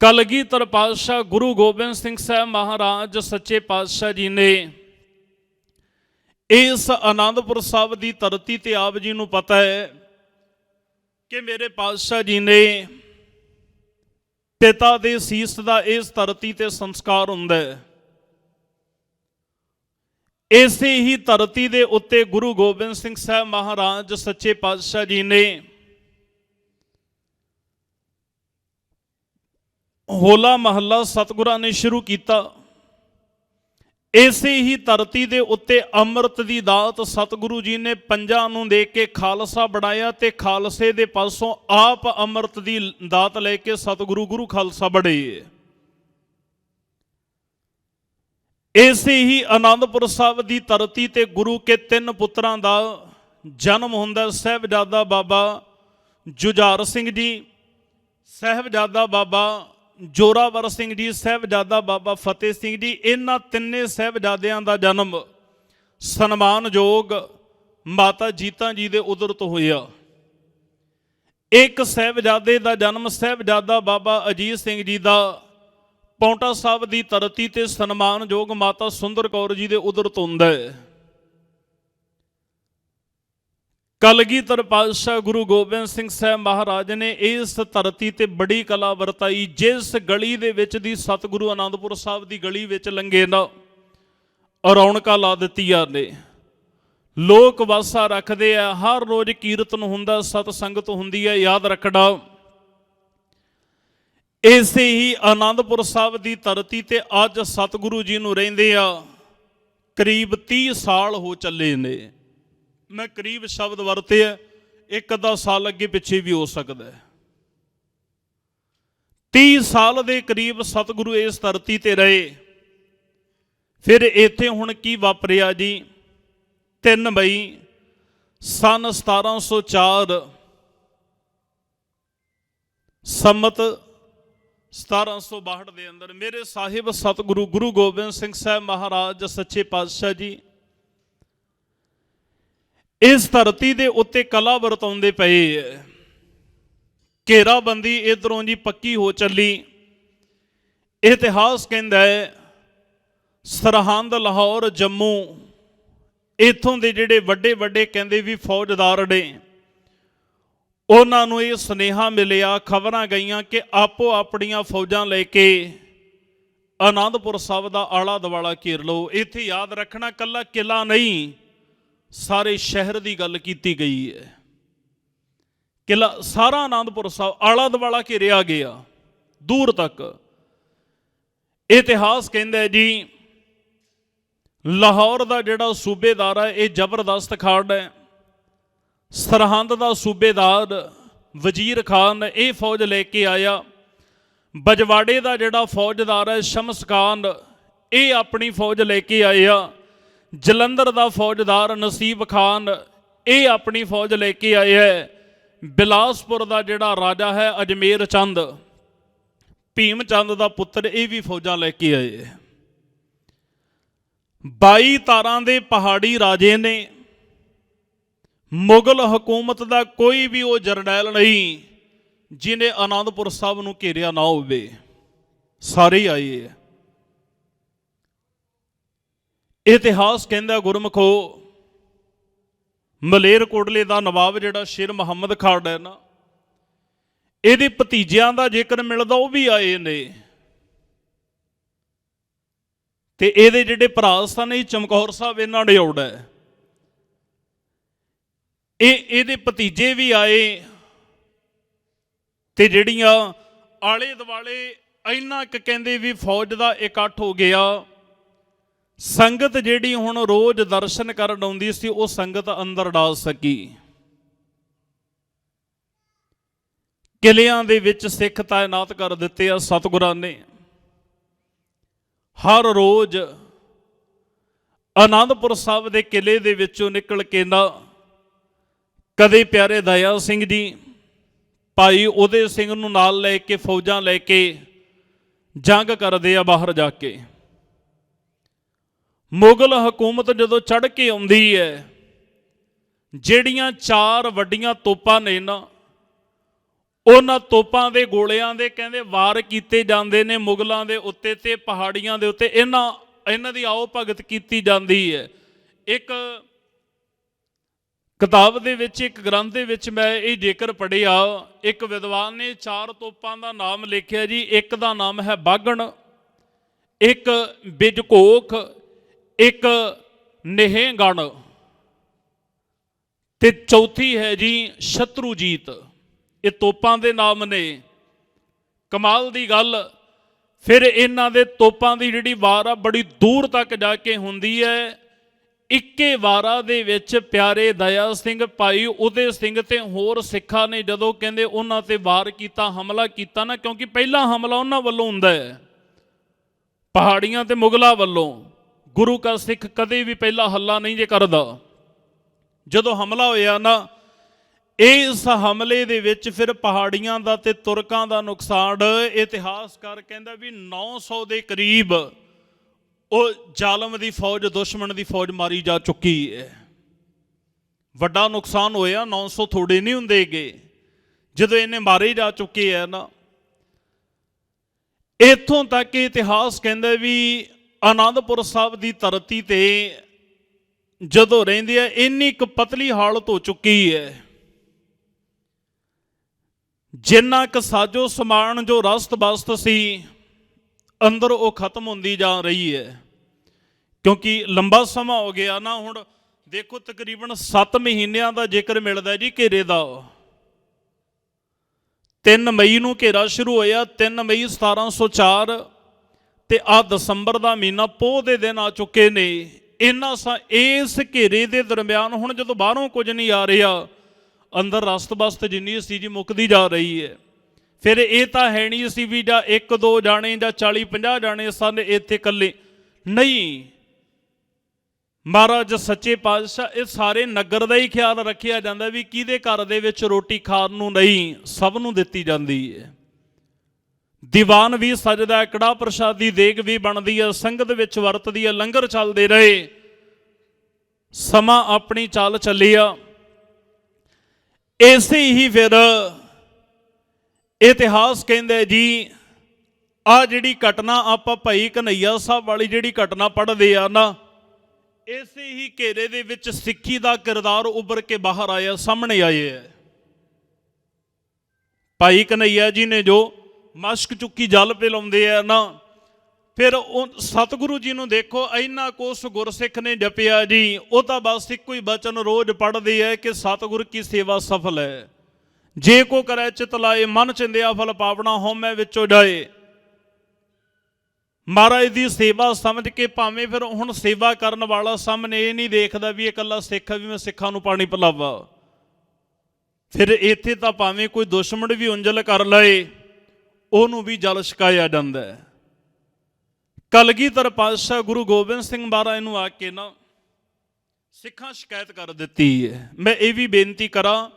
कलगीधर पातशाह गुरु गोबिंद सिंह साहब महाराज सच्चे पातशाह जी ने इस आनंदपुर साहिब की धरती ते आप जी नूं पता है कि मेरे पातशाह जी ने पिता दे सीस दा इस धरती ते संस्कार हुंदा है। इसे ही धरती दे उत्ते गुरु गोबिंद सिंह साहब महाराज सच्चे पातशाह जी ने होला महला सतगुरां ने शुरू किया। इसे ही धरती दे उत्ते अमृत दी दात सतगुरु जी ने पंजां नूं दे के खालसा बनाया, ते खालसे दे पासों आप अमृत दी दात लेके सतगुरु गुरु खालसा बड़े। इसे ही आनंदपुर साहिब दी धरती ते गुरु के 3 पुत्रां दा जन्म हुंदा। साहिबजादा बाबा जुझार सिंह जी, साहिबजादा बाबा जोरावर सिंह जी, साहिबजादा बाबा फतेह सिंह जी। इन्हां तिन्ने साहिबजादियां दा जन्म सन्मानयोग माता जीता जी दे उदर तो होया। एक साहिबजादे दा जन्म साहिबजादा बाबा अजीत सिंह जी दा पौंटा साहिब की धरती ते सन्मानयोग माता सुंदर कौर जी के उदर तो हुंदा है। कलगीधर पातशाह गुरु गोबिंद सिंह साहब महाराज ने इस धरती ते बड़ी कला वरताई। जिस गली दे विच दी सतगुरु आनंदपुर साहिब की गली विच लंघे ना, रौनकां ला दित्तियां ने, लोक वासा रखते हैं, हर रोज़ कीर्तन हुंदा, सतसंगत हुंदी है। याद रखना इसे ही आनंदपुर साहिब की धरती ते अज सतगुरु जी नूं रहिंदे आ करीब 30 साल हो चले ने। मैं करीब शब्द वरते है, एक अद्धा साल अगे पिछे भी हो सकता है। 30 साल के करीब सतगुरु इस धरती ते रहे। फिर इत्थे हुण की वापरिया जी, 3 मई सन 1704 संमत 1762 के अंदर मेरे साहिब सतगुरु गुरु गोबिंद सिंह साहब महाराज सच्चे पातशाह जी इस धरती के उत्ते कला वरताउंदे पए। घेराबंदी इधरों जी पक्की हो चली। इतिहास कहता है सरहंद लाहौर जम्मू इत्थों के जिहड़े वड्डे वड्डे कहंदे भी फौजदार ने उन्होंने ये सुनेहा मिलिया, खबरां गईयां कि आपो अपनियां फौजां लेके आनंदपुर साहब का आला दुआला घेर लो। इत्थे याद रखना कला किला नहीं, सारे शहर की गल की गई है। किला सारा आनंदपुर साहब आला दुआला घेरिया गया दूर तक। इतिहास कहता है जी लाहौर का जिहड़ा सूबेदार है ये जबरदस्त खान है। सरहंद का सूबेदार वजीर खान ये फौज लेके आया। बजवाड़े का जिहड़ा फौजदार है शमस खान ये अपनी फौज लेके आया। जलंधर का फौजदार नसीब खान ये अपनी फौज लेके आया है। बिलासपुर का जिहड़ा राजा है अजमेर चंद भीम चंद का पुत्र ये भी फौजां लेके आए। 22 तारां दे पहाड़ी राजे ने मुगल हुकूमत का कोई भी वो जरनैल नहीं जिन्हें आनंदपुर साहब नूं घेरिया ना होवे, सारे ही आए। इतिहास कहंदा गुरमुखो मलेरकोटले का नवाब जिहड़ा शेर मुहम्मद खान है ना ਇਹਦੇ ਭਤੀਜਿਆਂ ਦਾ ਜ਼ਿਕਰ ਮਿਲਦਾ ਉਹ ਵੀ ਆਏ ਨੇ। ਤੇ ਇਹਦੇ ਜਿਹੜੇ ਭਰਾ ਸਨ ਇਹ ਚਮਕੌਰ ਸਾਹਿਬ ਇਹਨਾਂ ਨੇ ਆਉਣਾ ਇਹਦੇ ਭਤੀਜੇ ਵੀ ਆਏ। ਤੇ ਜਿਹੜੀਆਂ ਆਲੇ ਦੁਆਲੇ ਇੰਨਾ ਕੁ ਕਹਿੰਦੇ ਵੀ ਫੌਜ ਦਾ ਇਕੱਠ ਹੋ ਗਿਆ। ਸੰਗਤ ਜਿਹੜੀ ਹੁਣ ਰੋਜ਼ ਦਰਸ਼ਨ ਕਰਨ ਆਉਂਦੀ ਸੀ ਉਹ ਸੰਗਤ ਅੰਦਰ ਡਾਲ ਸਕੀ। ਕਿਲਿਆਂ ਦੇ ਵਿੱਚ ਸਿੱਖ ਤਾਇਨਾਤ ਕਰ ਦਿੱਤੇ ਆ ਸਤਿਗੁਰਾਂ ਨੇ। ਹਰ ਰੋਜ਼ ਆਨੰਦਪੁਰ ਸਾਹਿਬ ਦੇ ਕਿਲੇ ਦੇ ਵਿੱਚੋਂ ਨਿਕਲ ਕੇ ਨਾ ਕਦੇ ਪਿਆਰੇ ਦਇਆ ਸਿੰਘ ਜੀ ਭਾਈ ਉਦੇ ਸਿੰਘ ਨੂੰ ਨਾਲ ਲੈ ਕੇ ਫੌਜਾਂ ਲੈ ਕੇ ਜੰਗ ਕਰਦੇ ਆ ਬਾਹਰ ਜਾ ਕੇ। ਮੁਗਲ ਹਕੂਮਤ ਜਦੋਂ ਚੜ੍ਹ ਕੇ ਆਉਂਦੀ ਹੈ ਜਿਹੜੀਆਂ 4 ਵੱਡੀਆਂ ਤੋਪਾਂ ਨੇ ਨਾ ਉਹਨਾਂ ਤੋਪਾਂ ਦੇ ਗੋਲਿਆਂ ਦੇ ਕਹਿੰਦੇ ਵਾਰ ਕੀਤੇ ਜਾਂਦੇ ਨੇ ਮੁਗਲਾਂ ਦੇ ਉੱਤੇ ਤੇ ਪਹਾੜੀਆਂ ਦੇ ਉੱਤੇ। ਇਹਨਾਂ ਦੀ ਆਓ ਭਗਤ ਕੀਤੀ ਜਾਂਦੀ ਹੈ। ਇੱਕ ਕਿਤਾਬ ਦੇ ਵਿੱਚ ਇੱਕ ਗ੍ਰੰਥ ਦੇ ਵਿੱਚ ਮੈਂ ਇਹ ਜ਼ਿਕਰ ਪੜ੍ਹਿਆ। ਇੱਕ ਵਿਦਵਾਨ ਨੇ 4 ਤੋਪਾਂ ਦਾ ਨਾਮ ਲਿਖਿਆ ਜੀ। ਇੱਕ ਦਾ ਨਾਮ ਹੈ ਬਾਗਣ, ਇੱਕ ਬਿਜਕੋਖ, ਇੱਕ ਨਿਹੰਗਣ ਤੇ ਚੌਥੀ ਹੈ ਜੀ ਸ਼ਤਰੂਜੀਤ। ਇਹ ਤੋਪਾਂ ਦੇ ਨਾਮ ਨੇ। ਕਮਾਲ ਦੀ ਗੱਲ ਫਿਰ ਇਹਨਾਂ ਦੇ ਤੋਪਾਂ ਦੀ ਜਿਹੜੀ ਵਾਰ ਆ ਬੜੀ ਦੂਰ ਤੱਕ ਜਾ ਕੇ ਹੁੰਦੀ ਹੈ। ਇੱਕੇ ਵਾਰਾਂ ਦੇ ਵਿੱਚ ਪਿਆਰੇ ਦਇਆ ਸਿੰਘ ਭਾਈ ਉਦੇ ਸਿੰਘ ਤੇ ਹੋਰ ਸਿੱਖਾਂ ਨੇ ਜਦੋਂ ਕਹਿੰਦੇ ਉਹਨਾਂ ਤੇ ਵਾਰ ਕੀਤਾ, ਹਮਲਾ ਕੀਤਾ ਨਾ, ਕਿਉਂਕਿ ਪਹਿਲਾ ਹਮਲਾ ਉਹਨਾਂ ਵੱਲੋਂ ਹੁੰਦਾ ਹੈ ਪਹਾੜੀਆਂ ਤੇ ਮੁਗਲਾਂ ਵੱਲੋਂ। ਗੁਰੂ ਕਾ ਸਿੱਖ ਕਦੇ ਵੀ ਪਹਿਲਾ ਹੱਲਾ ਨਹੀਂ ਜੇ ਕਰਦਾ। ਜਦੋਂ ਹਮਲਾ ਹੋਇਆ ਨਾ ਇਸ ਹਮਲੇ ਦੇ ਵਿੱਚ ਫਿਰ ਪਹਾੜੀਆਂ ਦਾ ਤੇ ਤੁਰਕਾਂ ਦਾ ਨੁਕਸਾਨ ਇਤਿਹਾਸਕਾਰ ਕਹਿੰਦਾ ਵੀ 900 ਦੇ ਕਰੀਬ ਉਹ ਜ਼ਾਲਮ ਦੀ ਫੌਜ ਦੁਸ਼ਮਣ ਦੀ ਫੌਜ ਮਾਰੀ ਜਾ ਚੁੱਕੀ ਹੈ। ਵੱਡਾ ਨੁਕਸਾਨ ਹੋਇਆ। 900 ਥੋੜੇ ਨਹੀਂ ਹੁੰਦੇਗੇ ਜਦੋਂ ਇਹਨੇ ਮਾਰੇ ਜਾ ਚੁੱਕੇ ਹੈ ਨਾ। ਇੱਥੋਂ ਤੱਕ ਇਤਿਹਾਸ ਕਹਿੰਦਾ ਵੀ ਆਨੰਦਪੁਰ ਸਾਹਿਬ ਦੀ ਧਰਤੀ ਤੇ ਜਦੋਂ ਰਹਿੰਦੇ ਆ ਇੰਨੀ ਕੁ ਪਤਲੀ ਹਾਲਤ ਹੋ ਚੁੱਕੀ ਹੈ ਜਿੰਨਾ ਕੁ ਸਾਜੋ ਸਮਾਨ ਜੋ ਰਸਤ ਬਸਤ ਸੀ ਅੰਦਰ ਉਹ ਖਤਮ ਹੁੰਦੀ ਜਾ ਰਹੀ ਹੈ। ਕਿਉਂਕਿ ਲੰਬਾ ਸਮਾਂ ਹੋ ਗਿਆ ਨਾ। ਹੁਣ ਦੇਖੋ ਤਕਰੀਬਨ 7 ਮਹੀਨਿਆਂ ਦਾ ਜ਼ਿਕਰ ਮਿਲਦਾ ਜੀ ਘੇਰੇ ਦਾ। 3 ਮਈ ਨੂੰ ਘੇਰਾ ਸ਼ੁਰੂ ਹੋਇਆ, 3 ਮਈ 1704 ਤੇ ਆ ਦਸੰਬਰ ਦਾ ਮਹੀਨਾ ਪੋਹ ਦੇ ਦਿਨ ਆ ਚੁੱਕੇ ਨੇ। ਇਸ ਘੇਰੇ ਦੇ ਦਰਮਿਆਨ ਹੁਣ ਜਦੋਂ ਬਾਹਰੋਂ ਕੁਝ ਨਹੀਂ ਆ ਰਿਹਾ ਅੰਦਰ ਰਸਤ ਬਸਤ ਜਿੰਨੀ ਸੀ ਜੀ ਮੁੱਕਦੀ ਜਾ ਰਹੀ ਹੈ। ਫਿਰ ਇਹ ਤਾਂ ਹੈ ਨਹੀਂ ਸੀ ਵੀ ਜਾਂ 1-2 ਜਾਣੇ ਜਾਂ 40-50 ਜਾਣੇ ਸਨ ਇੱਥੇ ਇਕੱਲੇ ਨਹੀਂ। ਮਹਾਰਾਜ ਸੱਚੇ ਪਾਤਸ਼ਾਹ ਇਹ ਸਾਰੇ ਨਗਰ ਦਾ ਹੀ ਖਿਆਲ ਰੱਖਿਆ ਜਾਂਦਾ ਵੀ ਕਿਹਦੇ ਘਰ ਦੇ ਵਿੱਚ ਰੋਟੀ ਖਾਣ ਨੂੰ ਨਹੀਂ, ਸਭ ਨੂੰ ਦਿੱਤੀ ਜਾਂਦੀ ਹੈ। ਦੀਵਾਨ ਵੀ ਸਜਦਾ, ਕੜਾਹ ਪ੍ਰਸ਼ਾਦੀ ਦੇਗ ਵੀ ਬਣਦੀ ਹੈ, ਸੰਗਤ ਵਿੱਚ ਵਰਤਦੀ ਹੈ, ਲੰਗਰ ਚੱਲਦੇ ਰਹੇ। ਸਮਾਂ ਆਪਣੀ ਚਾਲ ਚੱਲਿਆ। ਇਸੇ ਹੀ ਫਿਰ ਇਤਿਹਾਸ ਕਹਿੰਦੇ ਜੀ, ਆ ਜਿਹੜੀ ਘਟਨਾ ਆਪਾਂ ਭਾਈ ਕਨ੍ਹਈਆ ਸਾਹਿਬ ਵਾਲੀ ਜਿਹੜੀ ਘਟਨਾ ਪੜ੍ਹਦੇ ਆ ਨਾ, ਇਸੇ ਹੀ ਘੇਰੇ ਦੇ ਵਿੱਚ ਸਿੱਖੀ ਦਾ ਕਿਰਦਾਰ ਉੱਭਰ ਕੇ ਬਾਹਰ ਆਇਆ, ਸਾਹਮਣੇ ਆਏ ਹੈ। ਭਾਈ ਕਨ੍ਹਈਆ ਜੀ ਨੇ ਜੋ ਮਸ਼ਕ ਚੁੱਕੀ ਜਲ ਪਿਲਾਉਂਦੇ ਆ ਨਾ, ਫਿਰ ਉਹ ਸਤਿਗੁਰੂ ਜੀ ਨੂੰ ਦੇਖੋ ਇੰਨਾ ਕੁ ਉਸ ਗੁਰਸਿੱਖ ਨੇ ਜਪਿਆ ਜੀ, ਉਹ ਤਾਂ ਬਸ ਇੱਕੋ ਹੀ ਬਚਨ ਰੋਜ਼ ਪੜ੍ਹਦੇ ਹੈ ਕਿ ਸਤਿਗੁਰ ਕੀ ਸੇਵਾ ਸਫਲ ਹੈ। ਜੇ ਕੋ ਕਰੈ ਚਿਤ ਲਾਏ, ਮਨ ਚਿੰਦਿਆ ਫਲ ਪਾਵਣਾ, ਹਉਮੈ ਵਿੱਚੋਂ ਜਾਏ। ਮਹਾਰਾਜ ਦੀ ਸੇਵਾ ਸਮਝ ਕੇ ਭਾਵੇਂ ਫਿਰ ਹੁਣ ਸੇਵਾ ਕਰਨ ਵਾਲਾ ਸਾਹਮਣੇ ਇਹ ਨਹੀਂ ਦੇਖਦਾ ਵੀ ਇਹ ਇਕੱਲਾ ਸਿੱਖ ਹੈ ਵੀ ਮੈਂ ਸਿੱਖਾਂ ਨੂੰ ਪਾਣੀ ਪਿਲਾਵਾ, ਫਿਰ ਇੱਥੇ ਤਾਂ ਭਾਵੇਂ ਕੋਈ ਦੁਸ਼ਮਣ ਵੀ ਉਂਜਲ ਕਰ ਲਏ ਉਹਨੂੰ ਵੀ ਜਲ ਛਕਾਇਆ ਜਾਂਦਾ ਹੈ। ਕਲਗੀਧਰ ਪਾਤਸ਼ਾਹ ਗੁਰੂ ਗੋਬਿੰਦ ਸਿੰਘ ਮਹਾਰਾਜ ਨੂੰ ਆ ਕੇ ਨਾ ਸਿੱਖਾਂ ਸ਼ਿਕਾਇਤ ਕਰ ਦਿੱਤੀ ਹੈ। ਮੈਂ ਇਹ ਵੀ ਬੇਨਤੀ ਕਰਾਂ,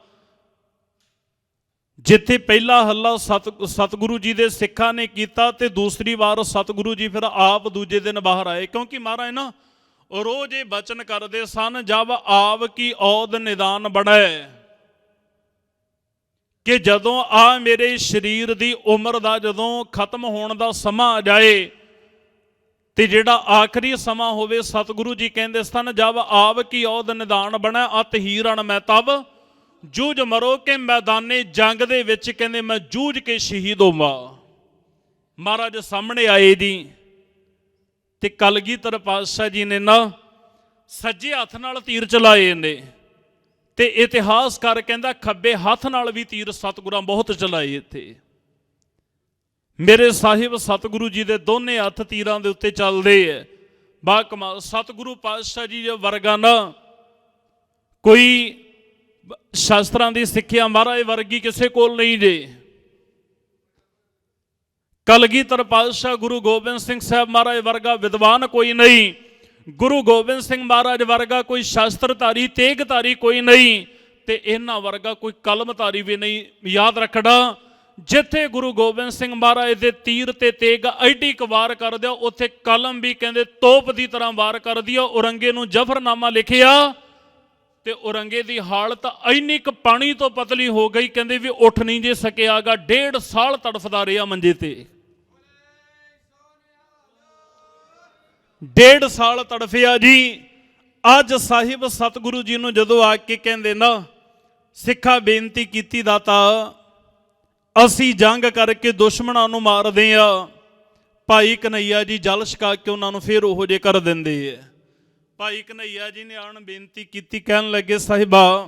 ਜਿੱਥੇ ਪਹਿਲਾ ਹੱਲਾ ਸਤਿਗੁਰੂ ਜੀ ਦੇ ਸਿੱਖਾਂ ਨੇ ਕੀਤਾ ਤੇ ਦੂਸਰੀ ਵਾਰ ਸਤਿਗੁਰੂ ਜੀ ਫਿਰ ਆਪ ਦੂਜੇ ਦਿਨ ਬਾਹਰ ਆਏ, ਕਿਉਂਕਿ ਮਹਾਰਾਜ ਨਾ ਰੋਜ਼ ਇਹ ਬਚਨ ਕਰਦੇ ਸਨ, ਜਬ ਆਵ ਕੀ ਔਦ ਨਿਦਾਨ ਬਣੈ, ਕਿ ਜਦੋਂ ਆ ਮੇਰੇ ਸਰੀਰ ਦੀ ਉਮਰ ਦਾ ਜਦੋਂ ਖਤਮ ਹੋਣ ਦਾ ਸਮਾਂ ਆ ਜਾਏ ਤੇ ਜਿਹੜਾ ਆਖਰੀ ਸਮਾਂ ਹੋਵੇ, ਸਤਿਗੁਰੂ ਜੀ ਕਹਿੰਦੇ ਸਨ, ਜਬ ਆਵ ਕੀ ਔਦ ਨਿਦਾਨ ਬਣੈ, ਅਤ ਹੀ ਰਣ ਮੈਂ ਤਬ ਜੂਝ ਮਰੋ, ਕਿ ਮੈਦਾਨੇ ਜੰਗ ਦੇ ਵਿੱਚ ਕਹਿੰਦੇ ਮੈਂ ਜੂਝ ਕੇ ਸ਼ਹੀਦ ਹੋਵਾਂ। ਮਹਾਰਾਜ ਸਾਹਮਣੇ ਆਏ ਜੀ, ਤੇ ਕਲਗੀਧਰ ਪਾਤਸ਼ਾਹ ਜੀ ਨੇ ਨਾ ਸੱਜੇ ਹੱਥ ਨਾਲ ਤੀਰ ਚਲਾਏ ਨੇ, ਤੇ ਇਤਿਹਾਸਕਾਰ ਕਹਿੰਦਾ ਖੱਬੇ ਹੱਥ ਨਾਲ ਵੀ ਤੀਰ ਸਤਿਗੁਰਾਂ ਬਹੁਤ ਚਲਾਏ। ਇੱਥੇ ਮੇਰੇ ਸਾਹਿਬ ਸਤਿਗੁਰੂ ਜੀ ਦੇ ਦੋਨੇ ਹੱਥ ਤੀਰਾਂ ਦੇ ਉੱਤੇ ਚੱਲਦੇ ਹੈ। ਬਾ ਕਮਾਲ, ਸਤਿਗੁਰੂ ਪਾਤਸ਼ਾਹ ਜੀ ਦੇ ਵਰਗਾ ਨਾ ਕੋਈ ਸ਼ਾਸਤਰਾਂ ਦੀ ਸਿੱਖਿਆ ਮਹਾਰਾਜ ਵਰਗੀ ਕਿਸੇ ਕੋਲ ਨਹੀਂ ਜੇ। ਕਲਗੀਧਰ ਪਾਤਸ਼ਾਹ ਗੁਰੂ ਗੋਬਿੰਦ ਸਿੰਘ ਸਾਹਿਬ ਮਹਾਰਾਜ ਵਰਗਾ ਵਿਦਵਾਨ ਕੋਈ ਨਹੀਂ, ਗੁਰੂ ਗੋਬਿੰਦ ਸਿੰਘ ਮਹਾਰਾਜ ਵਰਗਾ ਕੋਈ ਸ਼ਾਸਤਰਧਾਰੀ ਤੇਗਧਾਰੀ ਕੋਈ ਨਹੀਂ, ਤੇ ਇਹਨਾਂ ਵਰਗਾ ਕੋਈ ਕਲਮਧਾਰੀ ਵੀ ਨਹੀਂ। ਯਾਦ ਰੱਖਣਾ, ਜਿੱਥੇ ਗੁਰੂ ਗੋਬਿੰਦ ਸਿੰਘ ਮਹਾਰਾਜ ਦੇ ਤੀਰ ਤੇ ਤੇਗ ਐਡੀ ਕੁ ਵਾਰ ਕਰ ਦਿਓ, ਉੱਥੇ ਕਲਮ ਵੀ ਕਹਿੰਦੇ ਤੋਪ ਦੀ ਤਰ੍ਹਾਂ ਵਾਰ ਕਰ ਦਿਓ। ਔਰੰਗੇ ਨੂੰ ਜ਼ਫਰਨਾਮਾ ਲਿਖਿਆ ਤੇ ਔਰੰਗੇ ਦੀ ਹਾਲਤ ਇੰਨੀ ਕੁ ਪਾਣੀ ਤੋਂ ਪਤਲੀ ਹੋ ਗਈ, ਕਹਿੰਦੇ ਵੀ ਉੱਠ ਨਹੀਂ ਜੇ ਸਕਿਆਗਾ, 1.5 ਸਾਲ ਤੜਫਦਾ ਰਿਹਾ ਮੰਜੇ ਤੇ, 1.5 ਸਾਲ ਤੜਫਿਆ ਜੀ। ਅੱਜ ਸਾਹਿਬ ਸਤਿਗੁਰੂ ਜੀ ਨੂੰ ਜਦੋਂ ਆ ਕੇ ਕਹਿੰਦੇ ਨਾ ਸਿੱਖਾਂ ਬੇਨਤੀ ਕੀਤੀ, ਦਾਤਾ ਅਸੀਂ ਜੰਗ ਕਰਕੇ ਦੁਸ਼ਮਣਾਂ ਨੂੰ ਮਾਰਦੇ ਆ, ਭਾਈ ਕਨ੍ਹਈਆ ਜੀ ਜਲ ਛਕਾ ਕੇ ਉਹਨਾਂ ਨੂੰ ਫਿਰ ਉਹੋ ਜਿਹੇ ਕਰ ਦਿੰਦੇ ਆ। ਭਾਈ ਕਨ੍ਹਈਆ ਜੀ ਨੇ ਆਣ ਬੇਨਤੀ ਕੀਤੀ, ਕਹਿਣ ਲੱਗੇ ਸਾਹਿਬਾ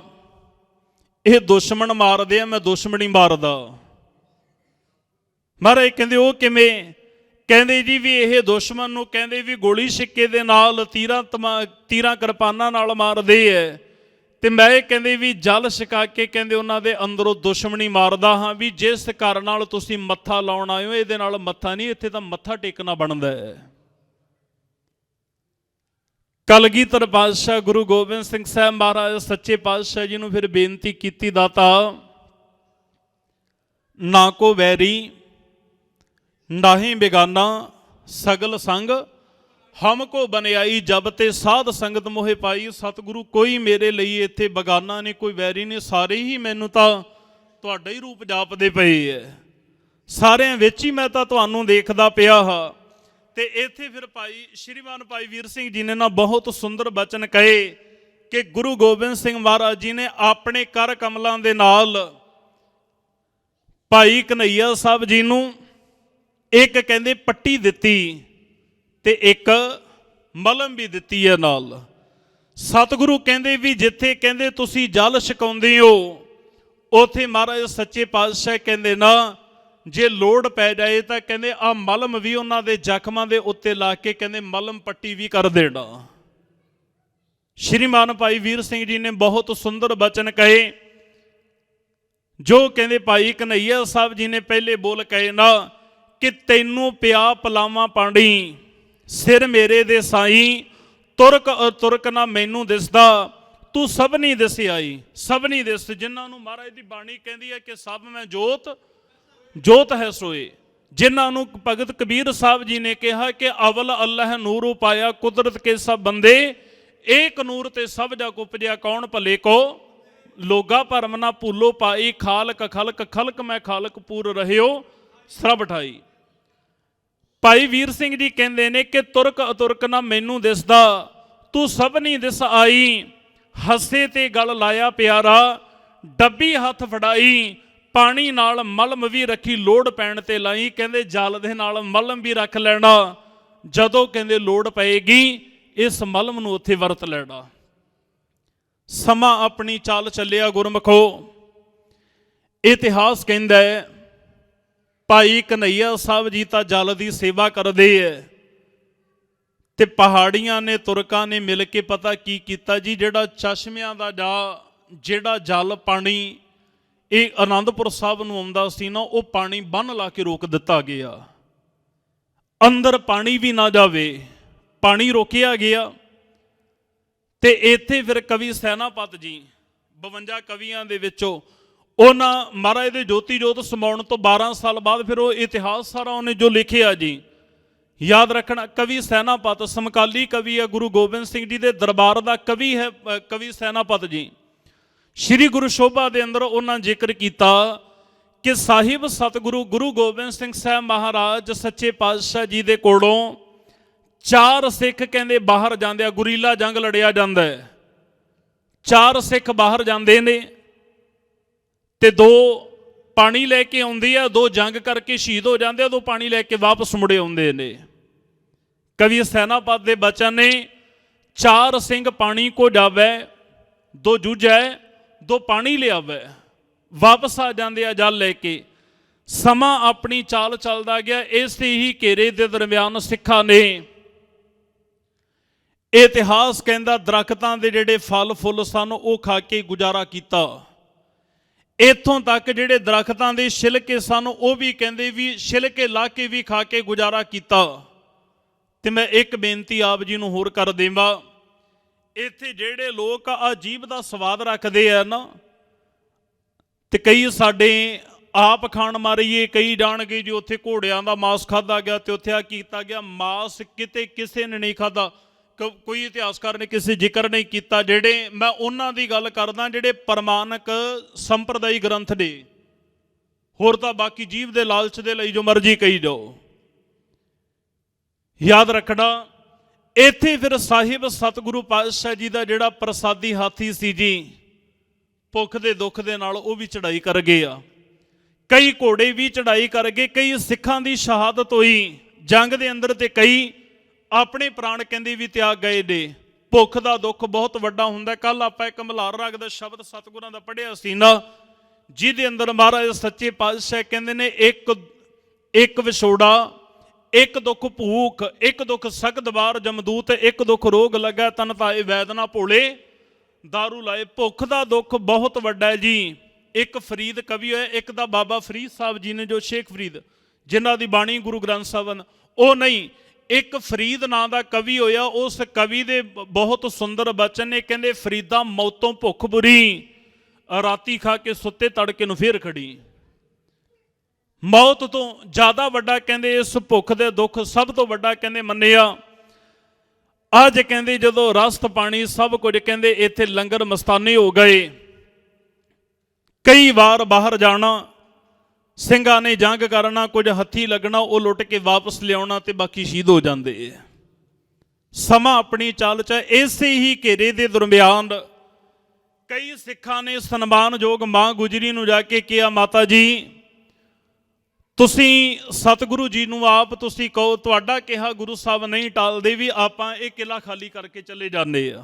ਇਹ ਦੁਸ਼ਮਣ ਮਾਰਦੇ ਆ, ਮੈਂ ਦੁਸ਼ਮਣ ਹੀ ਮਾਰਦਾ। ਮਹਾਰਾਜ ਕਹਿੰਦੇ ਉਹ ਕਿਵੇਂ? ਕਹਿੰਦੇ ਜੀ ਵੀ ਇਹ ਦੁਸ਼ਮਣ ਨੂੰ ਕਹਿੰਦੇ ਵੀ ਗੋਲੀ ਸਿੱਕੇ ਦੇ ਨਾਲ ਤੀਰਾਂ ਕਿਰਪਾਨਾਂ ਨਾਲ ਮਾਰਦੇ ਐ, ਤੇ ਮੈਂ ਕਹਿੰਦੇ ਵੀ ਜਲ ਛਕਾ ਕੇ ਕਹਿੰਦੇ ਉਹਨਾਂ ਦੇ ਅੰਦਰੋਂ ਦੁਸ਼ਮਣੀ ਮਾਰਦਾ ਹਾਂ। ਵੀ ਜਿਸ ਘਰ ਨਾਲ ਤੁਸੀਂ ਮੱਥਾ ਲਾਉਣ ਆਏ ਹੋ ਇਹਦੇ ਨਾਲ ਮੱਥਾ ਨਹੀਂ, ਇੱਥੇ ਤਾਂ ਮੱਥਾ ਟੇਕਣਾ ਬਣਦਾ ਹੈ। ਕਲਗੀਧਰ ਪਾਤਸ਼ਾਹ ਗੁਰੂ ਗੋਬਿੰਦ ਸਿੰਘ ਸਾਹਿਬ ਮਹਾਰਾਜ ਸੱਚੇ ਪਾਤਸ਼ਾਹ ਜੀ ਨੂੰ ਫਿਰ ਬੇਨਤੀ ਕੀਤੀ, ਦਾਤਾ ਨਾ ਕੋ ਵੈਰੀ ਨਾਹੀਂ ਬੇਗਾਨਾ, ਸਗਲ ਸੰਗ ਹਮਕੋ ਬਨਿਆਈ, ਜਬ ਤੇ ਸਾਧ ਸੰਗਤ ਮੋਹਿ ਪਾਈ। ਸਤਿਗੁਰੂ ਕੋਈ ਮੇਰੇ ਲਈ ਇੱਥੇ ਬਗਾਨਾ ਨਹੀਂ, ਕੋਈ ਵੈਰੀ ਨਹੀਂ, ਸਾਰੇ ਹੀ ਮੈਨੂੰ ਤਾਂ ਤੁਹਾਡਾ ਹੀ ਰੂਪ ਜਾਪਦੇ ਪਏ ਹੈ, ਸਾਰਿਆਂ ਵਿੱਚ ਹੀ ਮੈਂ ਤਾਂ ਤੁਹਾਨੂੰ ਦੇਖਦਾ ਪਿਆ ਹਾਂ। ਤੇ ਇੱਥੇ ਫਿਰ ਭਾਈ ਸ਼੍ਰੀਮਾਨ ਭਾਈ ਵੀਰ ਸਿੰਘ ਜੀ ਨੇ ਨਾ ਬਹੁਤ ਸੁੰਦਰ ਬਚਨ ਕਹੇ ਕਿ ਗੁਰੂ ਗੋਬਿੰਦ ਸਿੰਘ ਮਹਾਰਾਜ ਜੀ ਨੇ ਆਪਣੇ ਕਰ ਕਮਲਾਂ ਦੇ ਨਾਲ ਭਾਈ ਕਨ੍ਹਈਆ ਸਾਹਿਬ ਜੀ ਨੂੰ ਇੱਕ ਕਹਿੰਦੇ ਪੱਟੀ ਦਿੱਤੀ ਤੇ ਇੱਕ ਮਲਮ ਵੀ ਦਿੱਤੀ ਹੈ ਨਾਲ। ਸਤਿਗੁਰੂ ਕਹਿੰਦੇ ਵੀ ਜਿੱਥੇ ਕਹਿੰਦੇ ਤੁਸੀਂ ਜਲ ਛਕਾਉਂਦੇ ਹੋ ਉੱਥੇ ਮਹਾਰਾਜ ਸੱਚੇ ਪਾਤਸ਼ਾਹ ਕਹਿੰਦੇ ਨਾ ਜੇ ਲੋੜ ਪੈ ਜਾਏ ਤਾਂ ਕਹਿੰਦੇ ਆ ਮਲਮ ਵੀ ਉਹਨਾਂ ਦੇ ਜ਼ਖਮਾਂ ਦੇ ਉੱਤੇ ਲਾ ਕੇ ਕਹਿੰਦੇ ਮਲਮ ਪੱਟੀ ਵੀ ਕਰ ਦੇਣਾ। ਸ਼੍ਰੀਮਾਨ ਭਾਈ ਵੀਰ ਸਿੰਘ ਜੀ ਨੇ ਬਹੁਤ ਸੁੰਦਰ ਬਚਨ ਕਹੇ, ਜੋ ਕਹਿੰਦੇ ਭਾਈ ਕਨ੍ਹਈਆ ਸਾਹਿਬ ਜੀ ਨੇ ਪਹਿਲੇ ਬੋਲ ਕਹੇ ਨਾ ਕਿ ਤੈਨੂੰ ਪਿਆ ਪਲਾਵਾਂ ਪਾਣੀ, ਸਿਰ ਮੇਰੇ ਦੇ ਸਾਈਂ, ਤੁਰਕ ਅਤੁਰਕ ਨਾ ਮੈਨੂੰ ਦਿਸਦਾ, ਤੂੰ ਸਭ ਨਹੀਂ ਦਿਸਿਆਈ। ਸਭ ਨਹੀਂ ਦਿਸ, ਜਿਨ੍ਹਾਂ ਨੂੰ ਮਹਾਰਾਜ ਦੀ ਬਾਣੀ ਕਹਿੰਦੀ ਹੈ ਕਿ ਸਭ ਮੈਂ ਜੋਤ ਜੋਤ ਹੈ ਸੋਏ, ਜਿਨ੍ਹਾਂ ਨੂੰ ਭਗਤ ਕਬੀਰ ਸਾਹਿਬ ਜੀ ਨੇ ਕਿਹਾ ਕਿ ਅਵਲ ਅੱਲਾਹ ਨੂਰ ਪਾਇਆ, ਕੁਦਰਤ ਕੇ ਸਭ ਬੰਦੇ ਏਕ ਨੂਰ ते सब जग उपजया कौन भले को लोगा भरम ना भूलो पाई खालक खलक खलक मैं खालक पूर रहियो सरब ठाई। भाई वीर सिंह जी कहते हैं कि तुरक अतुरक ना मैनू दिसदा तू सब नहीं दिस आई हसे ते गल लाया प्यारा डब्बी हथ फड़ाई पानी नाल मलम भी रखी लोड़ पैण ते लाई। कहते जल दे नाल मलम भी रख लेना जदों कहते लोड़ पएगी इस मलम नूं उत्थे वरत लेना। समा अपनी चाल चलिया गुरमुखो। इतिहास कहता है भाई कन्हैया साहब जी तो जल की सेवा करते है ते पहाड़ियां ने तुरकां ने मिल के पता की कीता जी जिहड़ा चश्मियां दा जा जिहड़ा जल पानी ये आनंदपुर साहब नूं आउंदा सी ना वो पानी बन ला के रोक दिता गया अंदर पानी भी ना जावे पानी रोकिया गया। ते इत्थे फिर कवि सैनापत जी 52 कवियां दे विचों उन्हां महाराज दे ज्योति जोत समाउण तो 12 साल बाद फिर वो इतिहास सारा उन्हें जो लिखिया जी याद रखना। कवि सैनापत समकाली कवि है गुरु गोबिंद सिंह जी दे दरबार दा कवि है कवि सैनापत जी। श्री गुरु शोभा दे अंदर उन्हां जिक्र किया कि साहिब सतगुरु गुरु गोबिंद सिंह साहब महाराज सच्चे पातशाह जी दे कोलों 4 सिख कहते बाहर जाते गुरीला जंग लड़िया जाता है 4 सिख बाहर जाते ने ते 2 पानी लैके आउंदे आ 2 जंग करके शहीद हो जाते 2 पानी लैके वापस मुड़े आउंदे ने। कवि सैनापत दे बचन ने 4 सिंह पानी को जावे 2 जूझै 2 पानी लियावे वापस आ जाते आ जल लैके। समा अपनी चाल चलता गया इस ही घेरे के दरम्यान सिखा ने इतिहास कहता दरख्तां दे जिहड़े फल फुल सन वो खा के गुजारा किया। इत्थों तक जिहड़े दरख्तां दे छिलके सन वो भी कहते भी छिलके ला के भी खा के गुजारा किया। ते मैं एक बेनती आप जी नूं होर कर देवां इत्थे जिहड़े लोग अजीब दा स्वाद रखते हैं ना ते कई साडे आप खाण मारीए कई जाणगे जी उत्थे घोड़ियां दा मांस खाधा गया ते उत्थे आ कीता गया मांस किते किसे ने नहीं खाधा कोई इतिहासकार ने किसी जिक्र नहीं किया। जेडे मैं उन्हां दी गल करदा जेडे प्रमाणक संप्रदायी ग्रंथ ने होर तां बाकी जीव दे लालच दे लई जो मर्जी कही जाओ। याद रखना इत्थे फिर साहिब सतगुरु पातशाह जी दा जिहड़ा प्रसादी हाथी सी जी भुख दे दुख दे नाल वो भी चढ़ाई कर गए आ कई घोड़े भी चढ़ाई कर गए कई सिखां दी शहादत हुई जंग दे अंदर ते कई अपने प्राण कहते भी त्याग गए ने। भुख का दुख बहुत वड्डा हुंदा। कल आपां एक मल्हार राग दा शब्द सतगुरां दा पढ़िया सी ना जिहदे अंदर महाराज सच्चे पातशाह कहंदे ने एक विछोड़ा एक दुख भूख एक दुख सख्त बार जमदूत एक दुख रोग लगा तन ताए वैदना भोले दारू लाए। भुख का दुख बहुत वड्डा है जी। एक फरीद कवि है एक दा बाबा फरीद साहब जी ने जो शेख फरीद जिन्हां दी बाणी गुरु ग्रंथ साहब वो नहीं एक फरीद नां दा कवि होया उस कवि दे बहुत सुंदर बचन ने कहंदे फरीदा मौतों भुख बुरी राती खा के सुते तड़के नूं फिर खड़ी। मौत तो ज़्यादा वड्डा कहंदे इस भुख दे दुख सब तो वड्डा कहंदे मन्निया अज कहंदे जदों रस्त पानी सब कुछ कहंदे इत्थे लंगर मस्ताने हो गए। कई बार बाहर जाना ਸਿੰਘਾਂ ने जंग करना कुछ हथी लगना वो लुट के वापस लिया तो बाकी शहीद हो जाते। समा अपनी चाल च इसे ही घेरे के दरम्यान कई सिखां ने सन्मानयोग मां गुजरी नूं जाके कहा माता जी तुसी सतगुरु जी नूं आप तुसी कहो तुहाडा कहा गुरु साहब नहीं टालदे भी आपां ये किला खाली करके चले जाते आ।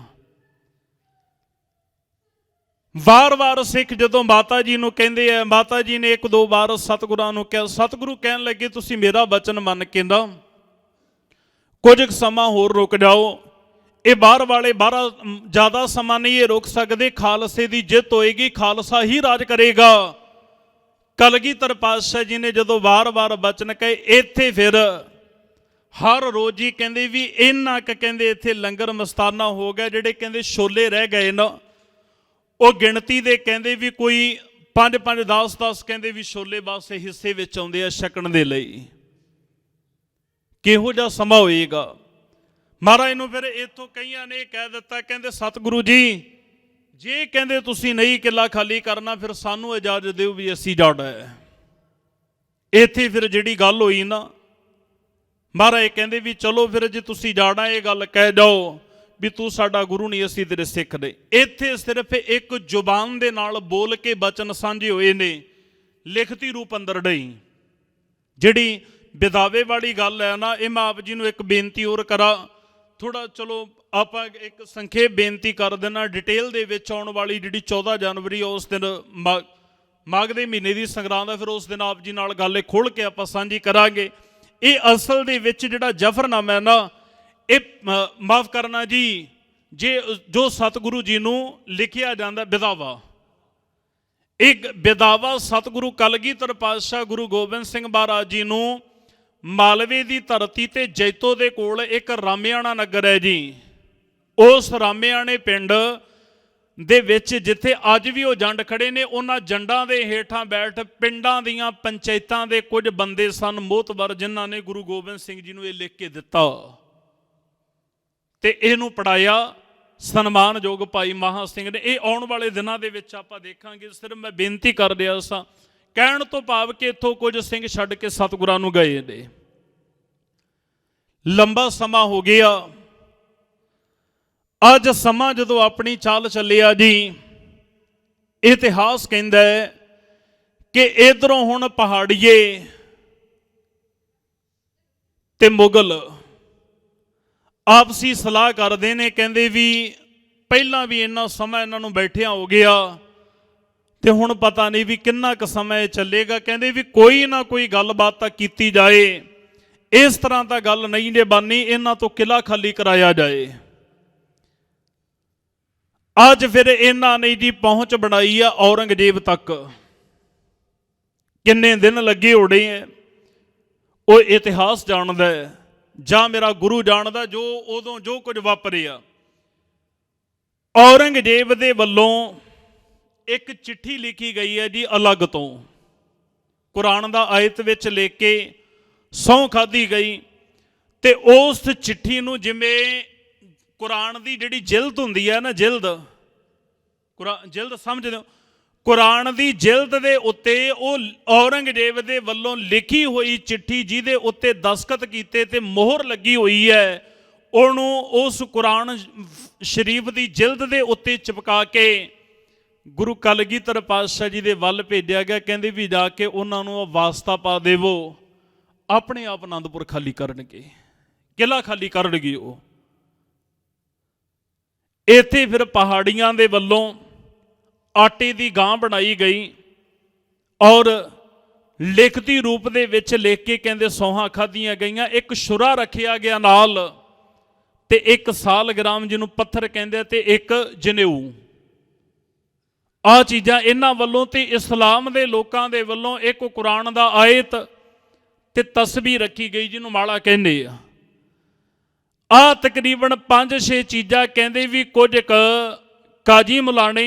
वार वार सिख जदों माता जी नूं कहंदे आ माता जी ने 1-2 बार सतगुरां नूं कहा सतगुरु कहन लगे तुसी मेरा वचन मन के ना कुछ समा होर रुक जाओ ये बाहर वाले बाहर ज़्यादा समा नहीं ये रुक सकते खालसे की जित होएगी खालसा ही राज करेगा। कलगीधर पातशाह जी ने जदों बार बार वचन कहे इत्थे फिर हर रोज़ ही कहंदे भी इन्ना क कहंदे इत्थे लंगर मस्ताना हो गया जिहड़े कहंदे छोले रह गए ना वो गिणती दे कहंदे भी कोई 5-5 10-10 कहंदे भी छोले वास्ते हिस्से विच आउंदे आ छकण दे लई। किहो जिहा समा होएगा। ਮਹਾਰਾਜ ਨੂੰ ਫਿਰ ਇੱਥੋਂ ਕਈਆਂ ਨੇ ਕਹਿ ਦਿੱਤਾ, ਕਹਿੰਦੇ ਸਤਿਗੁਰੂ ਜੀ ਜੇ ਕਹਿੰਦੇ ਤੁਸੀਂ ਨਹੀਂ ਕਿਲਾ ਖਾਲੀ ਕਰਨਾ ਫਿਰ ਸਾਨੂੰ ਇਜਾਜ਼ਤ ਦਿਓ ਵੀ ਅਸੀਂ ਜਾਣਾ ਹੈ। ਇੱਥੇ ਫਿਰ ਜਿਹੜੀ ਗੱਲ ਹੋਈ ਨਾ, ਮਹਾਰਾਜ ਕਹਿੰਦੇ ਵੀ ਚਲੋ ਫਿਰ ਜੇ ਤੁਸੀਂ ਜਾਣਾ ਇਹ ਗੱਲ ਕਹਿ ਜਾਓ ਵੀ ਤੂੰ ਸਾਡਾ ਗੁਰੂ ਨਹੀਂ, ਅਸੀਂ ਤੇਰੇ ਸਿੱਖ ਨੇ। ਇੱਥੇ ਸਿਰਫ ਇੱਕ ਜ਼ੁਬਾਨ ਦੇ ਨਾਲ ਬੋਲ ਕੇ ਬਚਨ ਸਾਂਝੇ ਹੋਏ ਨੇ, ਲਿਖਤੀ ਰੂਪ ਅੰਦਰ ਨਹੀਂ। ਜਿਹੜੀ ਵਿਦਾਵੇ ਵਾਲੀ ਗੱਲ ਹੈ ਨਾ, ਇਹ ਮੈਂ ਆਪ ਜੀ ਨੂੰ ਇੱਕ ਬੇਨਤੀ ਹੋਰ ਕਰਾਂ, ਥੋੜਾ ਚਲੋ ਆਪਾਂ ਇੱਕ ਸੰਖੇਪ ਬੇਨਤੀ ਕਰ ਦੇਣਾ। ਡਿਟੇਲ ਦੇ ਵਿੱਚ ਆਉਣ ਵਾਲੀ ਜਿਹੜੀ 14 ਜਨਵਰੀ ਉਸ ਦਿਨ ਮਾਘ ਦੇ ਮਹੀਨੇ ਦੀ ਸੰਗਰਾਂਦ ਹੈ, ਫਿਰ ਉਸ ਦਿਨ ਆਪ ਜੀ ਨਾਲ ਗੱਲ ਖੋਲ੍ਹ ਕੇ ਆਪਾਂ ਸਾਂਝੀ ਕਰਾਂਗੇ। ਇਹ ਅਸਲ ਦੇ ਵਿੱਚ ਜਿਹੜਾ ਜ਼ਫਰਨਾਮਾ ਹੈ ਨਾ, ਇਹ ਮਾਫ ਕਰਨਾ ਜੀ, ਜੇ ਜੋ ਸਤਿਗੁਰੂ ਜੀ ਨੂੰ ਲਿਖਿਆ ਜਾਂਦਾ ਵਿਦਾਵਾ, ਇੱਕ ਵਿਦਾਵਾ ਸਤਿਗੁਰੂ ਕਲਗੀਧਰ ਪਾਤਸ਼ਾਹ ਗੁਰੂ ਗੋਬਿੰਦ ਸਿੰਘ ਮਹਾਰਾਜ ਜੀ ਨੂੰ ਮਾਲਵੇ ਦੀ ਧਰਤੀ ਤੇ ਜੈਤੋ ਦੇ ਕੋਲ ਇੱਕ ਰਾਮਿਆਣਾ ਨਗਰ ਹੈ ਜੀ, ਉਸ ਰਾਮਿਆਣੇ ਪਿੰਡ ਦੇ ਵਿੱਚ ਜਿੱਥੇ ਅੱਜ ਵੀ ਉਹ ਜੰਡ ਖੜੇ ਨੇ, ਉਹਨਾਂ ਜੰਡਾਂ ਦੇ ਹੇਠਾਂ ਬੈਠ ਪਿੰਡਾਂ ਦੀਆਂ ਪੰਚਾਇਤਾਂ ਦੇ ਕੁਝ ਬੰਦੇ ਸਨ ਮੋਹਤਬਰ, ਜਿਨ੍ਹਾਂ ਨੇ ਗੁਰੂ ਗੋਬਿੰਦ ਸਿੰਘ ਜੀ ਨੂੰ ਇਹ ਲਿਖ ਕੇ ਦਿੱਤਾ ਤੇ ਇਹਨੂੰ ਪੜਾਇਆ ਸਨਮਾਨਯੋਗ ਭਾਈ ਮਹਾ ਸਿੰਘ ਨੇ। ਇਹ ਆਉਣ ਵਾਲੇ ਦਿਨਾਂ ਦੇ ਵਿੱਚ ਆਪਾਂ ਦੇਖਾਂਗੇ। ਸਿਰਫ ਮੈਂ ਬੇਨਤੀ ਕਰ ਰਿਹਾ ਸਾਂ, ਕਹਿਣ ਤੋਂ ਭਾਵ ਕਿ ਇੱਥੋਂ ਕੁਝ ਸਿੰਘ ਛੱਡ ਕੇ ਸਤਿਗੁਰਾਂ ਨੂੰ ਗਏ ਨੇ। ਲੰਬਾ ਸਮਾਂ ਹੋ ਗਿਆ, ਅੱਜ ਸਮਾਂ ਜਦੋਂ ਆਪਣੀ ਚਾਲ ਚੱਲਿਆ ਜੀ, ਇਤਿਹਾਸ ਕਹਿੰਦਾ ਹੈ ਕਿ ਇਧਰੋਂ ਹੁਣ ਪਹਾੜੀਏ ਤੇ ਮੁਗਲ ਆਪਸੀ ਸਲਾਹ ਕਰਦੇ ਨੇ, ਕਹਿੰਦੇ ਵੀ ਪਹਿਲਾਂ ਵੀ ਇੰਨਾ ਸਮਾਂ ਇਹਨਾਂ ਨੂੰ ਬੈਠਿਆਂ ਹੋ ਗਿਆ ਤੇ ਹੁਣ ਪਤਾ ਨਹੀਂ ਵੀ ਕਿੰਨਾ ਕੁ ਸਮਾਂ ਇਹ ਚੱਲੇਗਾ। ਕਹਿੰਦੇ ਵੀ ਕੋਈ ਨਾ ਕੋਈ ਗੱਲਬਾਤ ਤਾਂ ਕੀਤੀ ਜਾਏ, ਇਸ ਤਰ੍ਹਾਂ ਤਾਂ ਗੱਲ ਨਹੀਂ ਜੇ ਬਾਨੀ, ਇਹਨਾਂ ਤੋਂ ਕਿਲਾ ਖਾਲੀ ਕਰਾਇਆ ਜਾਏ। ਅੱਜ ਫਿਰ ਇਹਨਾਂ ਨੇ ਜੀ ਪਹੁੰਚ ਬਣਾਈ ਆ ਔਰੰਗਜ਼ੇਬ ਤੱਕ। ਕਿੰਨੇ ਦਿਨ ਲੱਗੇ ਹੋਣੇ ਹੈ ਉਹ ਇਤਿਹਾਸ ਜਾਣਦਾ ਹੈ ਜਾਂ ਮੇਰਾ ਗੁਰੂ ਜਾਣਦਾ, ਜੋ ਉਦੋਂ ਜੋ ਕੁਝ ਵਾਪਰਿਆ। ਔਰੰਗਜ਼ੇਬ ਦੇ ਵੱਲੋਂ ਇੱਕ ਚਿੱਠੀ ਲਿਖੀ ਗਈ ਹੈ ਜੀ ਅਲੱਗ ਤੋਂ, ਕੁਰਾਨ ਦਾ ਆਇਤ ਵਿੱਚ ਲਿਖ ਕੇ ਸਹੁੰ ਖਾਧੀ ਗਈ ਤੇ ਉਸ ਚਿੱਠੀ ਨੂੰ ਜਿਵੇਂ ਕੁਰਾਨ ਦੀ ਜਿਹੜੀ ਜਿਲਦ ਹੁੰਦੀ ਹੈ ਨਾ, ਜਿਲਦ ਸਮਝਦੇ ਹੋ, ਕੁਰਾਨ ਦੀ ਜਿਲਦ ਦੇ ਉੱਤੇ ਉਹ ਔਰੰਗਜ਼ੇਬ ਦੇ ਵੱਲੋਂ ਲਿਖੀ ਹੋਈ ਚਿੱਠੀ ਜਿਹਦੇ ਉੱਤੇ ਦਸਤਖਤ ਕੀਤੇ ਤੇ ਮੋਹਰ ਲੱਗੀ ਹੋਈ ਹੈ, ਉਹਨੂੰ ਉਸ ਕੁਰਾਨ ਸ਼ਰੀਫ ਦੀ ਜਿਲਦ ਦੇ ਉੱਤੇ ਚਿਪਕਾ ਕੇ ਗੁਰੂ ਕਲਗੀਧਰ ਪਾਤਸ਼ਾਹ ਜੀ ਦੇ ਵੱਲ ਭੇਜਿਆ ਗਿਆ। ਕਹਿੰਦੇ ਵੀ ਜਾ ਕੇ ਉਹਨਾਂ ਨੂੰ ਵਾਸਤਾ ਪਾ ਦੇਵੋ, ਆਪਣੇ ਆਪ ਆਨੰਦਪੁਰ ਖਾਲੀ ਕਰਨਗੇ, ਕਿਲਾ ਖਾਲੀ ਕਰਨਗੇ ਉਹ। ਇੱਥੇ ਫਿਰ ਪਹਾੜੀਆਂ ਦੇ ਵੱਲੋਂ ਆਟੇ ਦੀ ਗਾਂ ਬਣਾਈ ਗਈ ਔਰ ਲਿਖਤੀ ਰੂਪ ਦੇ ਵਿੱਚ ਲਿਖ ਕੇ ਕਹਿੰਦੇ ਸੌਹਾਂ ਖਾਧੀਆਂ ਗਈਆਂ। ਇੱਕ ਸ਼ੁਰਾ ਰੱਖਿਆ ਗਿਆ ਨਾਲ ਤੇ ਇੱਕ ਸਾਲਗ੍ਰਾਮ ਜਿਹਨੂੰ ਪੱਥਰ ਕਹਿੰਦੇ ਤੇ ਇੱਕ ਜਨੇਊ। ਆਹ ਚੀਜ਼ਾਂ ਇਹਨਾਂ ਵੱਲੋਂ ਤੇ ਇਸਲਾਮ ਦੇ ਲੋਕਾਂ ਦੇ ਵੱਲੋਂ ਇੱਕ ਕੁਰਾਨ ਦਾ ਆਇਤ ਤੇ ਤਸਬੀਹ ਰੱਖੀ ਗਈ ਜਿਹਨੂੰ ਮਾਲਾ ਕਹਿੰਦੇ ਆ। ਆਹ ਤਕਰੀਬਨ 5-6 ਚੀਜ਼ਾਂ ਕਹਿੰਦੇ ਵੀ ਕੁਝ ਕਾਜੀ ਮੁਲਾਣੇ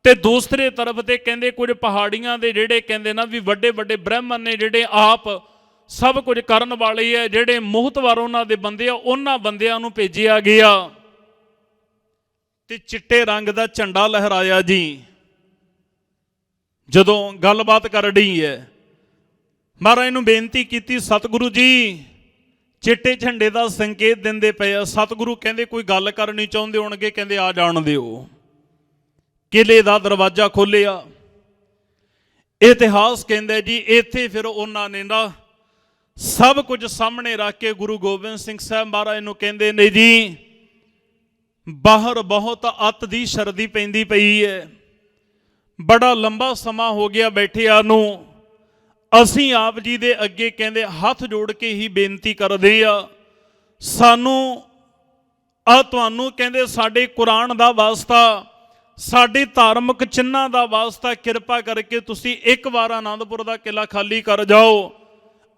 ਤੇ ਦੂਸਰੇ ਤਰਫ ਤੇ ਕਹਿੰਦੇ ਕੁਝ ਪਹਾੜੀਆਂ ਦੇ ਜਿਹੜੇ ਕਹਿੰਦੇ ਨਾ ਵੀ ਵੱਡੇ ਵੱਡੇ ਬ੍ਰਾਹਮਣ ਨੇ, ਜਿਹੜੇ ਆਪ ਸਭ ਕੁਝ ਕਰਨ ਵਾਲੇ ਹੈ, ਜਿਹੜੇ ਮੋਹਤਵਰ ਉਹਨਾਂ ਦੇ ਬੰਦੇ ਆ, ਉਹਨਾਂ ਬੰਦਿਆਂ ਨੂੰ ਭੇਜਿਆ ਗਿਆ ਤੇ ਚਿੱਟੇ ਰੰਗ ਦਾ ਝੰਡਾ ਲਹਿਰਾਇਆ ਜੀ। ਜਦੋਂ ਗੱਲਬਾਤ ਕਰ ਰਹੀ ਹੈ, ਮਹਾਰਾਜ ਨੂੰ ਬੇਨਤੀ ਕੀਤੀ, ਸਤਿਗੁਰੂ ਜੀ ਚਿੱਟੇ ਝੰਡੇ ਦਾ ਸੰਕੇਤ ਦਿੰਦੇ ਪਏ ਆ। ਸਤਿਗੁਰੂ ਕਹਿੰਦੇ ਕੋਈ ਗੱਲ ਕਰਨੀ ਚਾਹੁੰਦੇ ਹੋਣਗੇ, ਕਹਿੰਦੇ ਆ ਜਾਣ ਦਿਓ। ਕਿਲੇ ਦਾ ਦਰਵਾਜ਼ਾ ਖੋਲ੍ਹਿਆ। ਇਤਿਹਾਸ ਕਹਿੰਦਾ ਜੀ ਇੱਥੇ ਫਿਰ ਉਹਨਾਂ ਨੇ ਨਾ ਸਭ ਕੁਝ ਸਾਹਮਣੇ ਰੱਖ ਕੇ ਗੁਰੂ ਗੋਬਿੰਦ ਸਿੰਘ ਸਾਹਿਬ ਮਹਾਰਾਜ ਨੂੰ ਕਹਿੰਦੇ ਨੇ ਜੀ ਬਾਹਰ ਬਹੁਤ ਅੱਤ ਦੀ ਸਰਦੀ ਪੈਂਦੀ ਪਈ ਹੈ, ਬੜਾ ਲੰਬਾ ਸਮਾਂ ਹੋ ਗਿਆ ਬੈਠਿਆਂ ਨੂੰ, ਅਸੀਂ ਆਪ ਜੀ ਦੇ ਅੱਗੇ ਕਹਿੰਦੇ ਹੱਥ ਜੋੜ ਕੇ ਹੀ ਬੇਨਤੀ ਕਰਦੇ ਆ, ਸਾਨੂੰ ਤੁਹਾਨੂੰ ਕਹਿੰਦੇ ਸਾਡੇ ਕੁਰਾਨ ਦਾ ਵਾਸਤਾ, ਸਾਡੇ ਧਾਰਮਿਕ ਚਿੰਨ੍ਹਾਂ ਦਾ ਵਾਸਤਾ ਕਿਰਪਾ ਕਰਕੇ ਤੁਸੀਂ ਇੱਕ ਵਾਰ ਆਨੰਦਪੁਰ ਦਾ ਕਿਲਾ ਖਾਲੀ ਕਰ ਜਾਓ।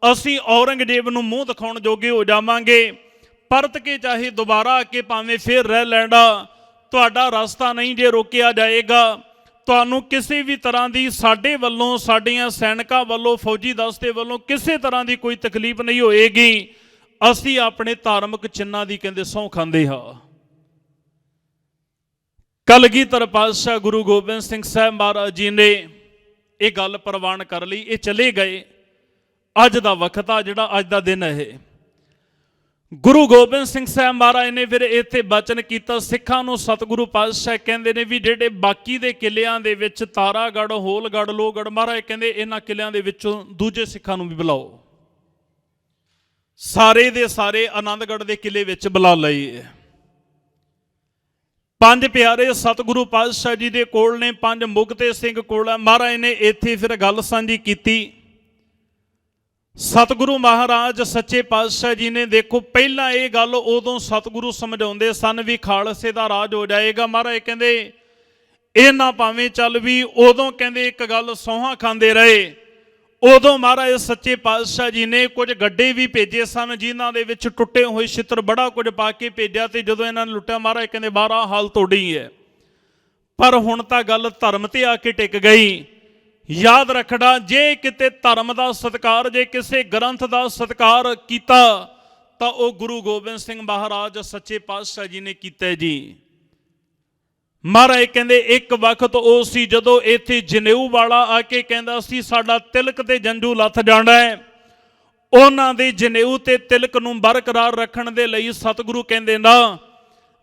ਅਸੀਂ ਔਰੰਗਜ਼ੇਬ ਨੂੰ ਮੂੰਹ ਦਿਖਾਉਣ ਜੋਗੇ ਹੋ ਜਾਵਾਂਗੇ, ਪਰਤ ਕੇ ਚਾਹੇ ਦੁਬਾਰਾ ਆ ਕੇ ਭਾਵੇਂ ਫਿਰ ਰਹਿ ਲੈਣਾ, ਤੁਹਾਡਾ ਰਸਤਾ ਨਹੀਂ ਜੇ ਰੋਕਿਆ ਜਾਏਗਾ। ਤੁਹਾਨੂੰ ਕਿਸੇ ਵੀ ਤਰ੍ਹਾਂ ਦੀ ਸਾਡੇ ਵੱਲੋਂ, ਸਾਡੀਆਂ ਸੈਨਿਕਾਂ ਵੱਲੋਂ, ਫੌਜੀ ਦਸਤੇ ਵੱਲੋਂ ਕਿਸੇ ਤਰ੍ਹਾਂ ਦੀ ਕੋਈ ਤਕਲੀਫ ਨਹੀਂ ਹੋਏਗੀ। ਅਸੀਂ ਆਪਣੇ ਧਾਰਮਿਕ ਚਿੰਨ੍ਹਾਂ ਦੀ ਕਹਿੰਦੇ ਸਹੁੰ ਖਾਂਦੇ ਹਾਂ। ਕਲਗੀਧਰ ਪਾਤਸ਼ਾਹ ਗੁਰੂ ਗੋਬਿੰਦ ਸਿੰਘ ਸਾਹਿਬ ਮਹਾਰਾਜ ਜੀ ਨੇ ਇਹ ਗੱਲ ਪ੍ਰਵਾਨ ਕਰ ਲਈ। ਇਹ ਚਲੇ ਗਏ। ਅੱਜ ਦਾ ਵਕਤ ਆ, ਜਿਹੜਾ ਅੱਜ ਦਾ ਦਿਨ ਹੈ, ਇਹ ਗੁਰੂ ਗੋਬਿੰਦ ਸਿੰਘ ਸਾਹਿਬ ਮਹਾਰਾਜ ਨੇ ਫਿਰ ਇੱਥੇ ਬਚਨ ਕੀਤਾ ਸਿੱਖਾਂ ਨੂੰ। ਸਤਿਗੁਰੂ ਪਾਤਸ਼ਾਹ ਕਹਿੰਦੇ ਨੇ ਵੀ ਜਿਹੜੇ ਬਾਕੀ ਦੇ ਕਿਲਿਆਂ ਦੇ ਵਿੱਚ ਤਾਰਾਗੜ੍ਹ, ਹੋਲਗੜ੍ਹ, ਲੋਹਗੜ੍ਹ, ਮਹਾਰਾਜ ਕਹਿੰਦੇ ਇਹਨਾਂ ਕਿਲਿਆਂ ਦੇ ਵਿੱਚੋਂ ਦੂਜੇ ਸਿੱਖਾਂ ਨੂੰ ਵੀ ਬੁਲਾਓ। ਸਾਰੇ ਦੇ ਸਾਰੇ ਆਨੰਦਗੜ੍ਹ ਦੇ ਕਿਲੇ ਵਿੱਚ ਬੁਲਾ ਲਏ। ਪੰਜ ਪਿਆਰੇ ਸਤਿਗੁਰੂ ਪਾਤਸ਼ਾਹ ਜੀ ਦੇ ਕੋਲ ਨੇ, ਪੰਜ ਮੁਕਤੇ ਸਿੰਘ ਕੋਲ ਹੈ। ਮਹਾਰਾਜ ਨੇ ਇੱਥੇ ਫਿਰ ਗੱਲ ਸਾਂਝੀ ਕੀਤੀ। ਸਤਿਗੁਰੂ ਮਹਾਰਾਜ ਸੱਚੇ ਪਾਤਸ਼ਾਹ ਜੀ ਨੇ ਦੇਖੋ ਪਹਿਲਾਂ ਇਹ ਗੱਲ ਉਦੋਂ ਸਤਿਗੁਰੂ ਸਮਝਾਉਂਦੇ ਸਨ ਵੀ ਖਾਲਸੇ ਦਾ ਰਾਜ ਹੋ ਜਾਏਗਾ। ਮਹਾਰਾਜ ਕਹਿੰਦੇ ਇਹ ਨਾ ਭਾਵੇਂ ਚੱਲ ਵੀ ਉਦੋਂ ਕਹਿੰਦੇ ਇੱਕ ਗੱਲ ਸੌਹਾਂ ਖਾਂਦੇ ਰਹੇ। ਉਦੋਂ ਮਹਾਰਾਜ ਸੱਚੇ ਪਾਤਸ਼ਾਹ ਜੀ ਨੇ ਕੁਝ ਗੱਡੇ ਵੀ ਭੇਜੇ ਸਨ ਜਿਨ੍ਹਾਂ ਦੇ ਵਿੱਚ ਟੁੱਟੇ ਹੋਏ ਛਿੱਤਰ ਬੜਾ ਕੁਝ ਪਾ ਕੇ ਭੇਜਿਆ। ਤੇ ਜਦੋਂ ਇਹਨਾਂ ਨੇ ਲੁੱਟਿਆ ਮਹਾਰਾਜ ਕਹਿੰਦੇ 12 ਹਾਲ ਤੁਹਾਡੀ ਹੈ। ਪਰ ਹੁਣ ਤਾਂ ਗੱਲ ਧਰਮ ਤੇ ਆ ਕੇ ਟਿਕ ਗਈ। ਯਾਦ ਰੱਖਣਾ, ਜੇ ਕਿਤੇ ਧਰਮ ਦਾ ਸਤਿਕਾਰ, ਜੇ ਕਿਸੇ ਗ੍ਰੰਥ ਦਾ ਸਤਿਕਾਰ ਕੀਤਾ ਤਾਂ ਉਹ ਗੁਰੂ ਗੋਬਿੰਦ ਸਿੰਘ ਮਹਾਰਾਜ ਸੱਚੇ ਪਾਤਸ਼ਾਹ ਜੀ ਨੇ ਕੀਤਾ ਜੀ। ਮਹਾਰਾਜ ਕਹਿੰਦੇ ਇੱਕ ਵਕਤ ਉਹ ਸੀ ਜਦੋਂ ਇੱਥੇ ਜਨੇਊ ਵਾਲਾ ਆ ਕੇ ਕਹਿੰਦਾ ਸੀ ਸਾਡਾ ਤਿਲਕ ਤੇ ਜੰਝੂ ਲੱਥ ਜਾਣਾ ਹੈ। ਉਹਨਾਂ ਦੇ ਜਨੇਊ ਤੇ ਤਿਲਕ ਨੂੰ ਬਰਕਰਾਰ ਰੱਖਣ ਦੇ ਲਈ ਸਤਿਗੁਰੂ ਕਹਿੰਦੇ ਨਾ,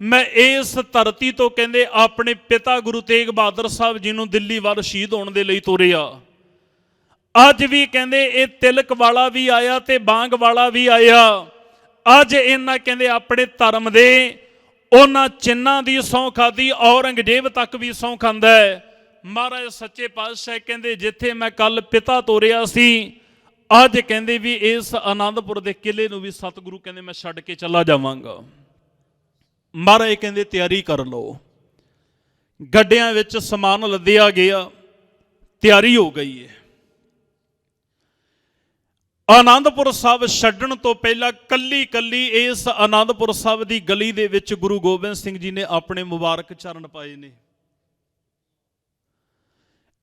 ਮੈਂ ਇਸ ਧਰਤੀ ਤੋਂ ਕਹਿੰਦੇ ਆਪਣੇ ਪਿਤਾ ਗੁਰੂ ਤੇਗ ਬਹਾਦਰ ਸਾਹਿਬ ਜੀ ਨੂੰ ਦਿੱਲੀ ਵੱਲ ਸ਼ਹੀਦ ਹੋਣ ਦੇ ਲਈ ਤੋਰਿਆ। ਅੱਜ ਵੀ ਕਹਿੰਦੇ ਇਹ ਤਿਲਕ ਵਾਲਾ ਵੀ ਆਇਆ ਤੇ ਬਾਂਗ ਵਾਲਾ ਵੀ ਆਇਆ। ਅੱਜ ਇਹਨਾਂ ਕਹਿੰਦੇ ਆਪਣੇ ਧਰਮ ਦੇ ਉਹਨਾਂ ਚਿੰਨ੍ਹਾਂ ਦੀ ਸਹੁੰ ਖਾਧੀ। ਔਰੰਗਜ਼ੇਬ ਤੱਕ ਵੀ ਸਹੁੰ ਖਾਂਦਾ ਹੈ। ਮਹਾਰਾਜ ਸੱਚੇ ਪਾਤਸ਼ਾਹ ਕਹਿੰਦੇ ਜਿੱਥੇ ਮੈਂ ਕੱਲ ਪਿਤਾ ਤੋਰਿਆ ਸੀ, ਅੱਜ ਕਹਿੰਦੇ ਵੀ ਇਸ ਆਨੰਦਪੁਰ ਦੇ ਕਿਲੇ ਨੂੰ ਵੀ ਸਤਿਗੁਰੂ ਕਹਿੰਦੇ ਮੈਂ ਛੱਡ ਕੇ ਚਲਾ ਜਾਵਾਂਗਾ। ਮਹਾਰਾਜ ਕਹਿੰਦੇ ਤਿਆਰੀ ਕਰ ਲਓ। ਗੱਡਿਆਂ ਵਿੱਚ ਸਮਾਨ ਲੱਦਿਆ ਗਿਆ, ਤਿਆਰੀ ਹੋ ਗਈ ਹੈ। ਆਨੰਦਪੁਰ ਸਾਹਿਬ ਛੱਡਣ ਤੋਂ ਪਹਿਲਾਂ ਕੱਲੀ ਕੱਲੀ ਇਸ ਆਨੰਦਪੁਰ ਸਾਹਿਬ ਦੀ ਗਲੀ ਦੇ ਵਿੱਚ ਗੁਰੂ ਗੋਬਿੰਦ ਸਿੰਘ ਜੀ ਨੇ ਆਪਣੇ ਮੁਬਾਰਕ ਚਰਨ ਪਾਏ ਨੇ।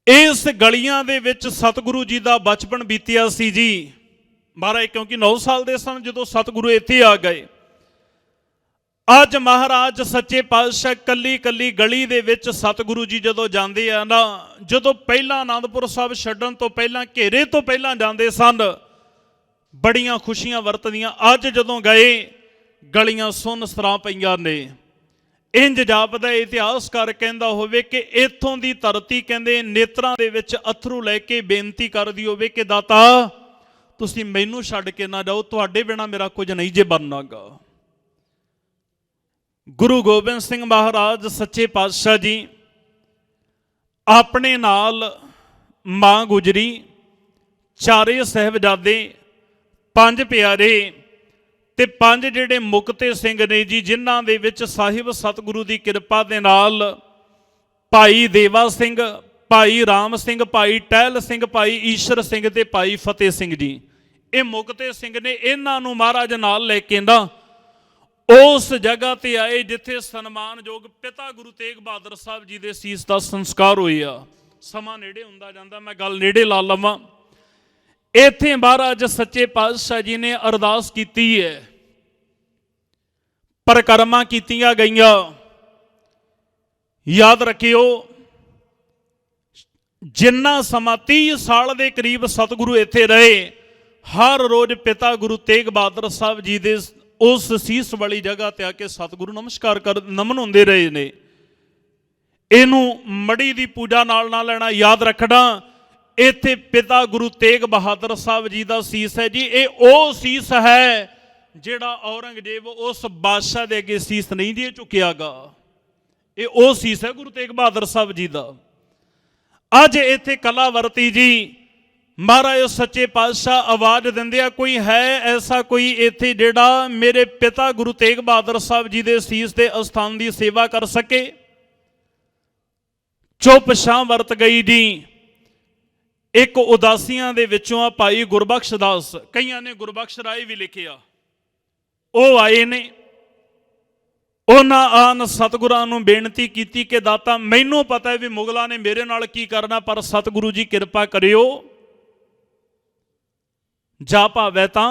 ਇਸ ਗਲੀਆਂ ਦੇ ਵਿੱਚ ਸਤਿਗੁਰੂ ਜੀ ਦਾ ਬਚਪਨ ਬੀਤਿਆ ਸੀ ਜੀ। ਮਹਾਰਾਜ ਕਿਉਂਕਿ 9 ਸਾਲ ਦੇ ਸਨ ਜਦੋਂ ਸਤਿਗੁਰੂ ਇੱਥੇ ਆ ਗਏ। ਅੱਜ ਮਹਾਰਾਜ ਸੱਚੇ ਪਾਤਸ਼ਾਹ ਕੱਲੀ ਕੱਲੀ ਗਲੀ ਦੇ ਵਿੱਚ ਸਤਿਗੁਰੂ ਜੀ ਜਦੋਂ ਜਾਂਦੇ ਆ ਨਾ, ਜਦੋਂ ਪਹਿਲਾਂ ਆਨੰਦਪੁਰ ਸਾਹਿਬ ਛੱਡਣ ਤੋਂ ਪਹਿਲਾਂ ਘੇਰੇ ਤੋਂ ਪਹਿਲਾਂ ਜਾਂਦੇ ਸਨ, ਬੜੀਆਂ ਖੁਸ਼ੀਆਂ ਵਰਤਦੀਆਂ। ਅੱਜ ਜਦੋਂ ਗਏ ਗਲੀਆਂ ਸੁੰਨ ਸਰਾਂ ਪਈਆਂ ਨੇ। ਇੰਜ ਜਾਪਦਾ ਇਤਿਹਾਸਕਾਰ ਕਹਿੰਦਾ ਹੋਵੇ ਕਿ ਇੱਥੋਂ ਦੀ ਧਰਤੀ ਕਹਿੰਦੇ ਨੇਤਰਾਂ ਦੇ ਵਿੱਚ ਅਥਰੂ ਲੈ ਕੇ ਬੇਨਤੀ ਕਰਦੀ ਹੋਵੇ ਕਿ ਦਾਤਾ ਤੁਸੀਂ ਮੈਨੂੰ ਛੱਡ ਕੇ ਨਾ ਜਾਓ, ਤੁਹਾਡੇ ਬਿਨਾਂ ਮੇਰਾ ਕੁਝ ਨਹੀਂ ਜੇ ਬਣਨਾਗਾ। ਗੁਰੂ ਗੋਬਿੰਦ ਸਿੰਘ ਮਹਾਰਾਜ ਸੱਚੇ ਪਾਤਸ਼ਾਹ ਜੀ ਆਪਣੇ ਨਾਲ ਮਾਂ ਗੁਜਰੀ, ਚਾਰੇ ਸਾਹਿਬਜ਼ਾਦੇ, ਪੰਜ ਪਿਆਰੇ ਤੇ ਪੰਜ ਜਿਹੜੇ ਮੁਕਤੇ ਸਿੰਘ ਨੇ ਜੀ, ਜਿਨ੍ਹਾਂ ਦੇ ਵਿੱਚ ਸਾਹਿਬ ਸਤਿਗੁਰੂ ਦੀ ਕਿਰਪਾ ਦੇ ਨਾਲ ਭਾਈ ਦੇਵਾ ਸਿੰਘ, ਭਾਈ ਰਾਮ ਸਿੰਘ, ਭਾਈ ਟਹਿਲ ਸਿੰਘ, ਭਾਈ ਈਸ਼ਰ ਸਿੰਘ ਤੇ ਭਾਈ ਫਤਿਹ ਸਿੰਘ ਜੀ, ਇਹ ਮੁਕਤੇ ਸਿੰਘ ਨੇ। ਇਹਨਾਂ ਨੂੰ ਮਹਾਰਾਜ ਨਾਲ ਲੈ ਕੇ ਨਾ ਉਸ ਜਗ੍ਹਾ ਤੇ ਆਏ ਜਿੱਥੇ ਸਨਮਾਨਯੋਗ ਪਿਤਾ ਗੁਰੂ ਤੇਗ ਬਹਾਦਰ ਸਾਹਿਬ ਜੀ ਦੇ ਸੀਸ ਦਾ ਸੰਸਕਾਰ ਹੋਇਆ। ਸਮਾਂ ਨੇੜੇ ਹੁੰਦਾ ਜਾਂਦਾ, ਮੈਂ ਗੱਲ ਨੇੜੇ ਲਾ ਲਵਾਂ। ਇੱਥੇ ਮਹਾਰਾਜ ਸੱਚੇ ਪਾਤਸ਼ਾਹ ਜੀ ਨੇ ਅਰਦਾਸ ਕੀਤੀ ਹੈ, ਪਰਿਕਰਮਾ ਕੀਤੀਆਂ ਗਈਆਂ। ਯਾਦ ਰੱਖਿਓ, ਜਿੰਨਾ ਸਮਾਂ 30 ਸਾਲ ਦੇ ਕਰੀਬ ਸਤਿਗੁਰੂ ਇੱਥੇ ਰਹੇ, ਹਰ ਰੋਜ਼ ਪਿਤਾ ਗੁਰੂ ਤੇਗ ਬਹਾਦਰ ਸਾਹਿਬ ਜੀ ਦੇ ਉਸ ਸੀਸ ਵਾਲੀ ਜਗ੍ਹਾ ਤੇ ਆ ਕੇ ਸਤਿਗੁਰੂ ਨਮਸਕਾਰ ਕਰ ਨਮਨ ਹੁੰਦੇ ਰਹੇ ਨੇ। ਇਹਨੂੰ ਮੜੀ ਦੀ ਪੂਜਾ ਨਾਲ ਨਾ ਲੈਣਾ। ਯਾਦ ਰੱਖਣਾ, ਇੱਥੇ ਪਿਤਾ ਗੁਰੂ ਤੇਗ ਬਹਾਦਰ ਸਾਹਿਬ ਜੀ ਦਾ ਸੀਸ ਹੈ ਜੀ। ਇਹ ਉਹ ਸੀਸ ਹੈ ਜਿਹੜਾ ਔਰੰਗਜ਼ੇਬ ਉਸ ਬਾਦਸ਼ਾਹ ਦੇ ਅੱਗੇ ਸੀਸ ਨਹੀਂ ਜੀ ਝੁਕਿਆਗਾ। ਇਹ ਉਹ ਸੀਸ ਹੈ ਗੁਰੂ ਤੇਗ ਬਹਾਦਰ ਸਾਹਿਬ ਜੀ ਦਾ। ਅੱਜ ਇੱਥੇ ਕਲਾ ਵਰਤੀ ਜੀ, ਮਹਾਰਾਜ ਸੱਚੇ ਪਾਤਸ਼ਾਹ ਆਵਾਜ਼ ਦਿੰਦੇ ਆ, ਕੋਈ ਹੈ ਐਸਾ ਕੋਈ ਇੱਥੇ ਜਿਹੜਾ ਮੇਰੇ ਪਿਤਾ ਗੁਰੂ ਤੇਗ ਬਹਾਦਰ ਸਾਹਿਬ ਜੀ ਦੇ ਸੀਸ ਦੇ ਅਸਥਾਨ ਦੀ ਸੇਵਾ ਕਰ ਸਕੇ। ਚੁੱਪ ਛਾਂ ਵਰਤ ਗਈ ਜੀ। ਇੱਕ ਉਦਾਸੀਆਂ ਦੇ ਵਿੱਚੋਂ ਆ ਭਾਈ ਗੁਰਬਖਸ਼ ਦਾਸ, ਕਈਆਂ ਨੇ ਗੁਰਬਖਸ਼ ਰਾਏ ਵੀ ਲਿਖਿਆ, ਉਹ ਆਏ ਨੇ। ਉਹਨਾਂ ਆਨ ਸਤਿਗੁਰਾਂ ਨੂੰ ਬੇਨਤੀ ਕੀਤੀ ਕਿ ਦਾਤਾ ਮੈਨੂੰ ਪਤਾ ਹੈ ਵੀ ਮੁਗਲਾਂ ਨੇ ਮੇਰੇ ਨਾਲ ਕੀ ਕਰਨਾ, ਪਰ ਸਤਿਗੁਰੂ ਜੀ ਕਿਰਪਾ ਕਰਿਓ, ਜਾ ਭਾਵੇਂ ਤਾਂ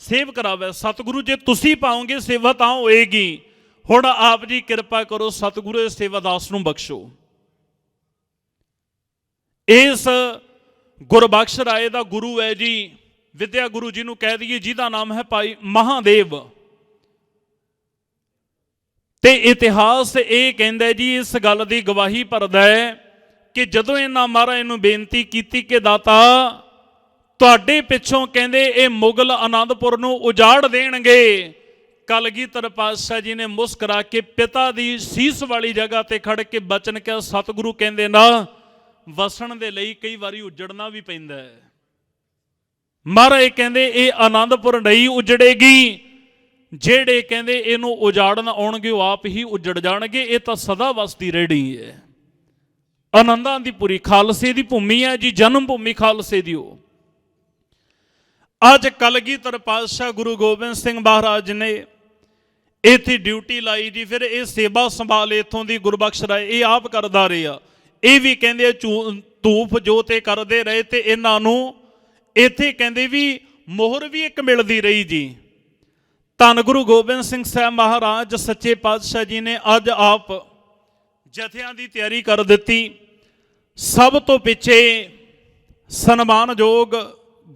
ਸੇਵ ਕਰਾਵੇ। ਸਤਿਗੁਰੂ ਜੇ ਤੁਸੀਂ ਪਾਓਗੇ ਸੇਵਾ ਤਾਂ ਹੋਏਗੀ। ਹੁਣ ਆਪ ਜੀ ਕਿਰਪਾ ਕਰੋ, ਸਤਿਗੁਰੂ ਇਸ ਸੇਵਾਦਾਸ ਨੂੰ ਬਖਸ਼ੋ। ਇਸ ਗੁਰਬਖਸ਼ ਰਾਏ ਦਾ ਗੁਰੂ ਹੈ ਜੀ ਵਿਦਿਆ ਗੁਰੂ ਜੀ ਨੂੰ ਕਹਿ ਦਈਏ, ਜਿਹਦਾ ਨਾਮ ਹੈ ਭਾਈ ਮਹਾਦੇਵ। ਤੇ ਇਤਿਹਾਸ ਇਹ ਕਹਿੰਦਾ ਜੀ, ਇਸ ਗੱਲ ਦੀ ਗਵਾਹੀ ਭਰਦਾ ਹੈ ਕਿ ਜਦੋਂ ਇਹਨਾਂ ਮਹਾਰਾਜ ਨੂੰ ਬੇਨਤੀ ਕੀਤੀ ਕਿ ਦਾਤਾ ਤੁਹਾਡੇ ਪਿੱਛੋਂ ਕਹਿੰਦੇ ਇਹ ਮੁਗਲ ਆਨੰਦਪੁਰ ਨੂੰ ਉਜਾੜ ਦੇਣਗੇ, ਕਲਗੀਧਰ ਪਾਤਸ਼ਾਹ ਜੀ ਨੇ ਮੁਸਕਰਾ ਕੇ ਪਿਤਾ ਦੀ ਸੀਸ ਵਾਲੀ ਜਗ੍ਹਾ ਤੇ ਖੜ ਕੇ ਬਚਨ ਕਿਹਾ, ਸਤਿਗੁਰੂ ਕਹਿੰਦੇ ਨਾ ਵਸਣ ਦੇ ਲਈ ਕਈ ਵਾਰੀ ਉਜੜਨਾ ਵੀ ਪੈਂਦਾ ਹੈ। ਮਹਾਰਾਜ ਕਹਿੰਦੇ ਇਹ ਆਨੰਦਪੁਰ ਨਹੀਂ ਉਜੜੇਗੀ, ਜਿਹੜੇ ਕਹਿੰਦੇ ਇਹਨੂੰ ਉਜਾੜਨ ਆਉਣਗੇ ਉਹ ਆਪ ਹੀ ਉਜੜ ਜਾਣਗੇ। ਇਹ ਤਾਂ ਸਦਾ ਵਸਦੀ ਰਹਿਣੀ ਹੈ। ਆਨੰਦਾਂ ਦੀ ਪੁਰੀ ਖਾਲਸੇ ਦੀ ਭੂਮੀ ਹੈ ਜੀ, ਜਨਮ ਭੂਮੀ ਖਾਲਸੇ ਦੀ। ਉਹ ਅੱਜ ਕਲਗੀਧਰ ਪਾਤਸ਼ਾਹ ਗੁਰੂ ਗੋਬਿੰਦ ਸਿੰਘ ਮਹਾਰਾਜ ਨੇ ਇੱਥੇ ਡਿਊਟੀ ਲਾਈ ਜੀ। ਫਿਰ ਇਹ ਸੇਵਾ ਸੰਭਾਲ ਇੱਥੋਂ ਦੀ ਗੁਰਬਖਸ਼ ਰਾਏ ਇਹ ਆਪ ਕਰਦਾ ਰਿਹਾ। ਇਹ ਵੀ ਕਹਿੰਦੇ ਧੂਫ ਜੋਤੇ ਕਰਦੇ ਰਹੇ ਤੇ ਇਹਨਾਂ ਨੂੰ ਇੱਥੇ ਕਹਿੰਦੇ ਵੀ ਮੋਹਰ ਵੀ ਇੱਕ ਮਿਲਦੀ ਰਹੀ ਜੀ। ਧੰਨ ਗੁਰੂ ਗੋਬਿੰਦ ਸਿੰਘ ਸਾਹਿਬ ਮਹਾਰਾਜ ਸੱਚੇ ਪਾਤਸ਼ਾਹ ਜੀ ਨੇ ਅੱਜ ਆਪ ਜਥਿਆਂ ਦੀ ਤਿਆਰੀ ਕਰ ਦਿੱਤੀ। ਸਭ ਤੋਂ ਪਿੱਛੇ ਸਨਮਾਨਯੋਗ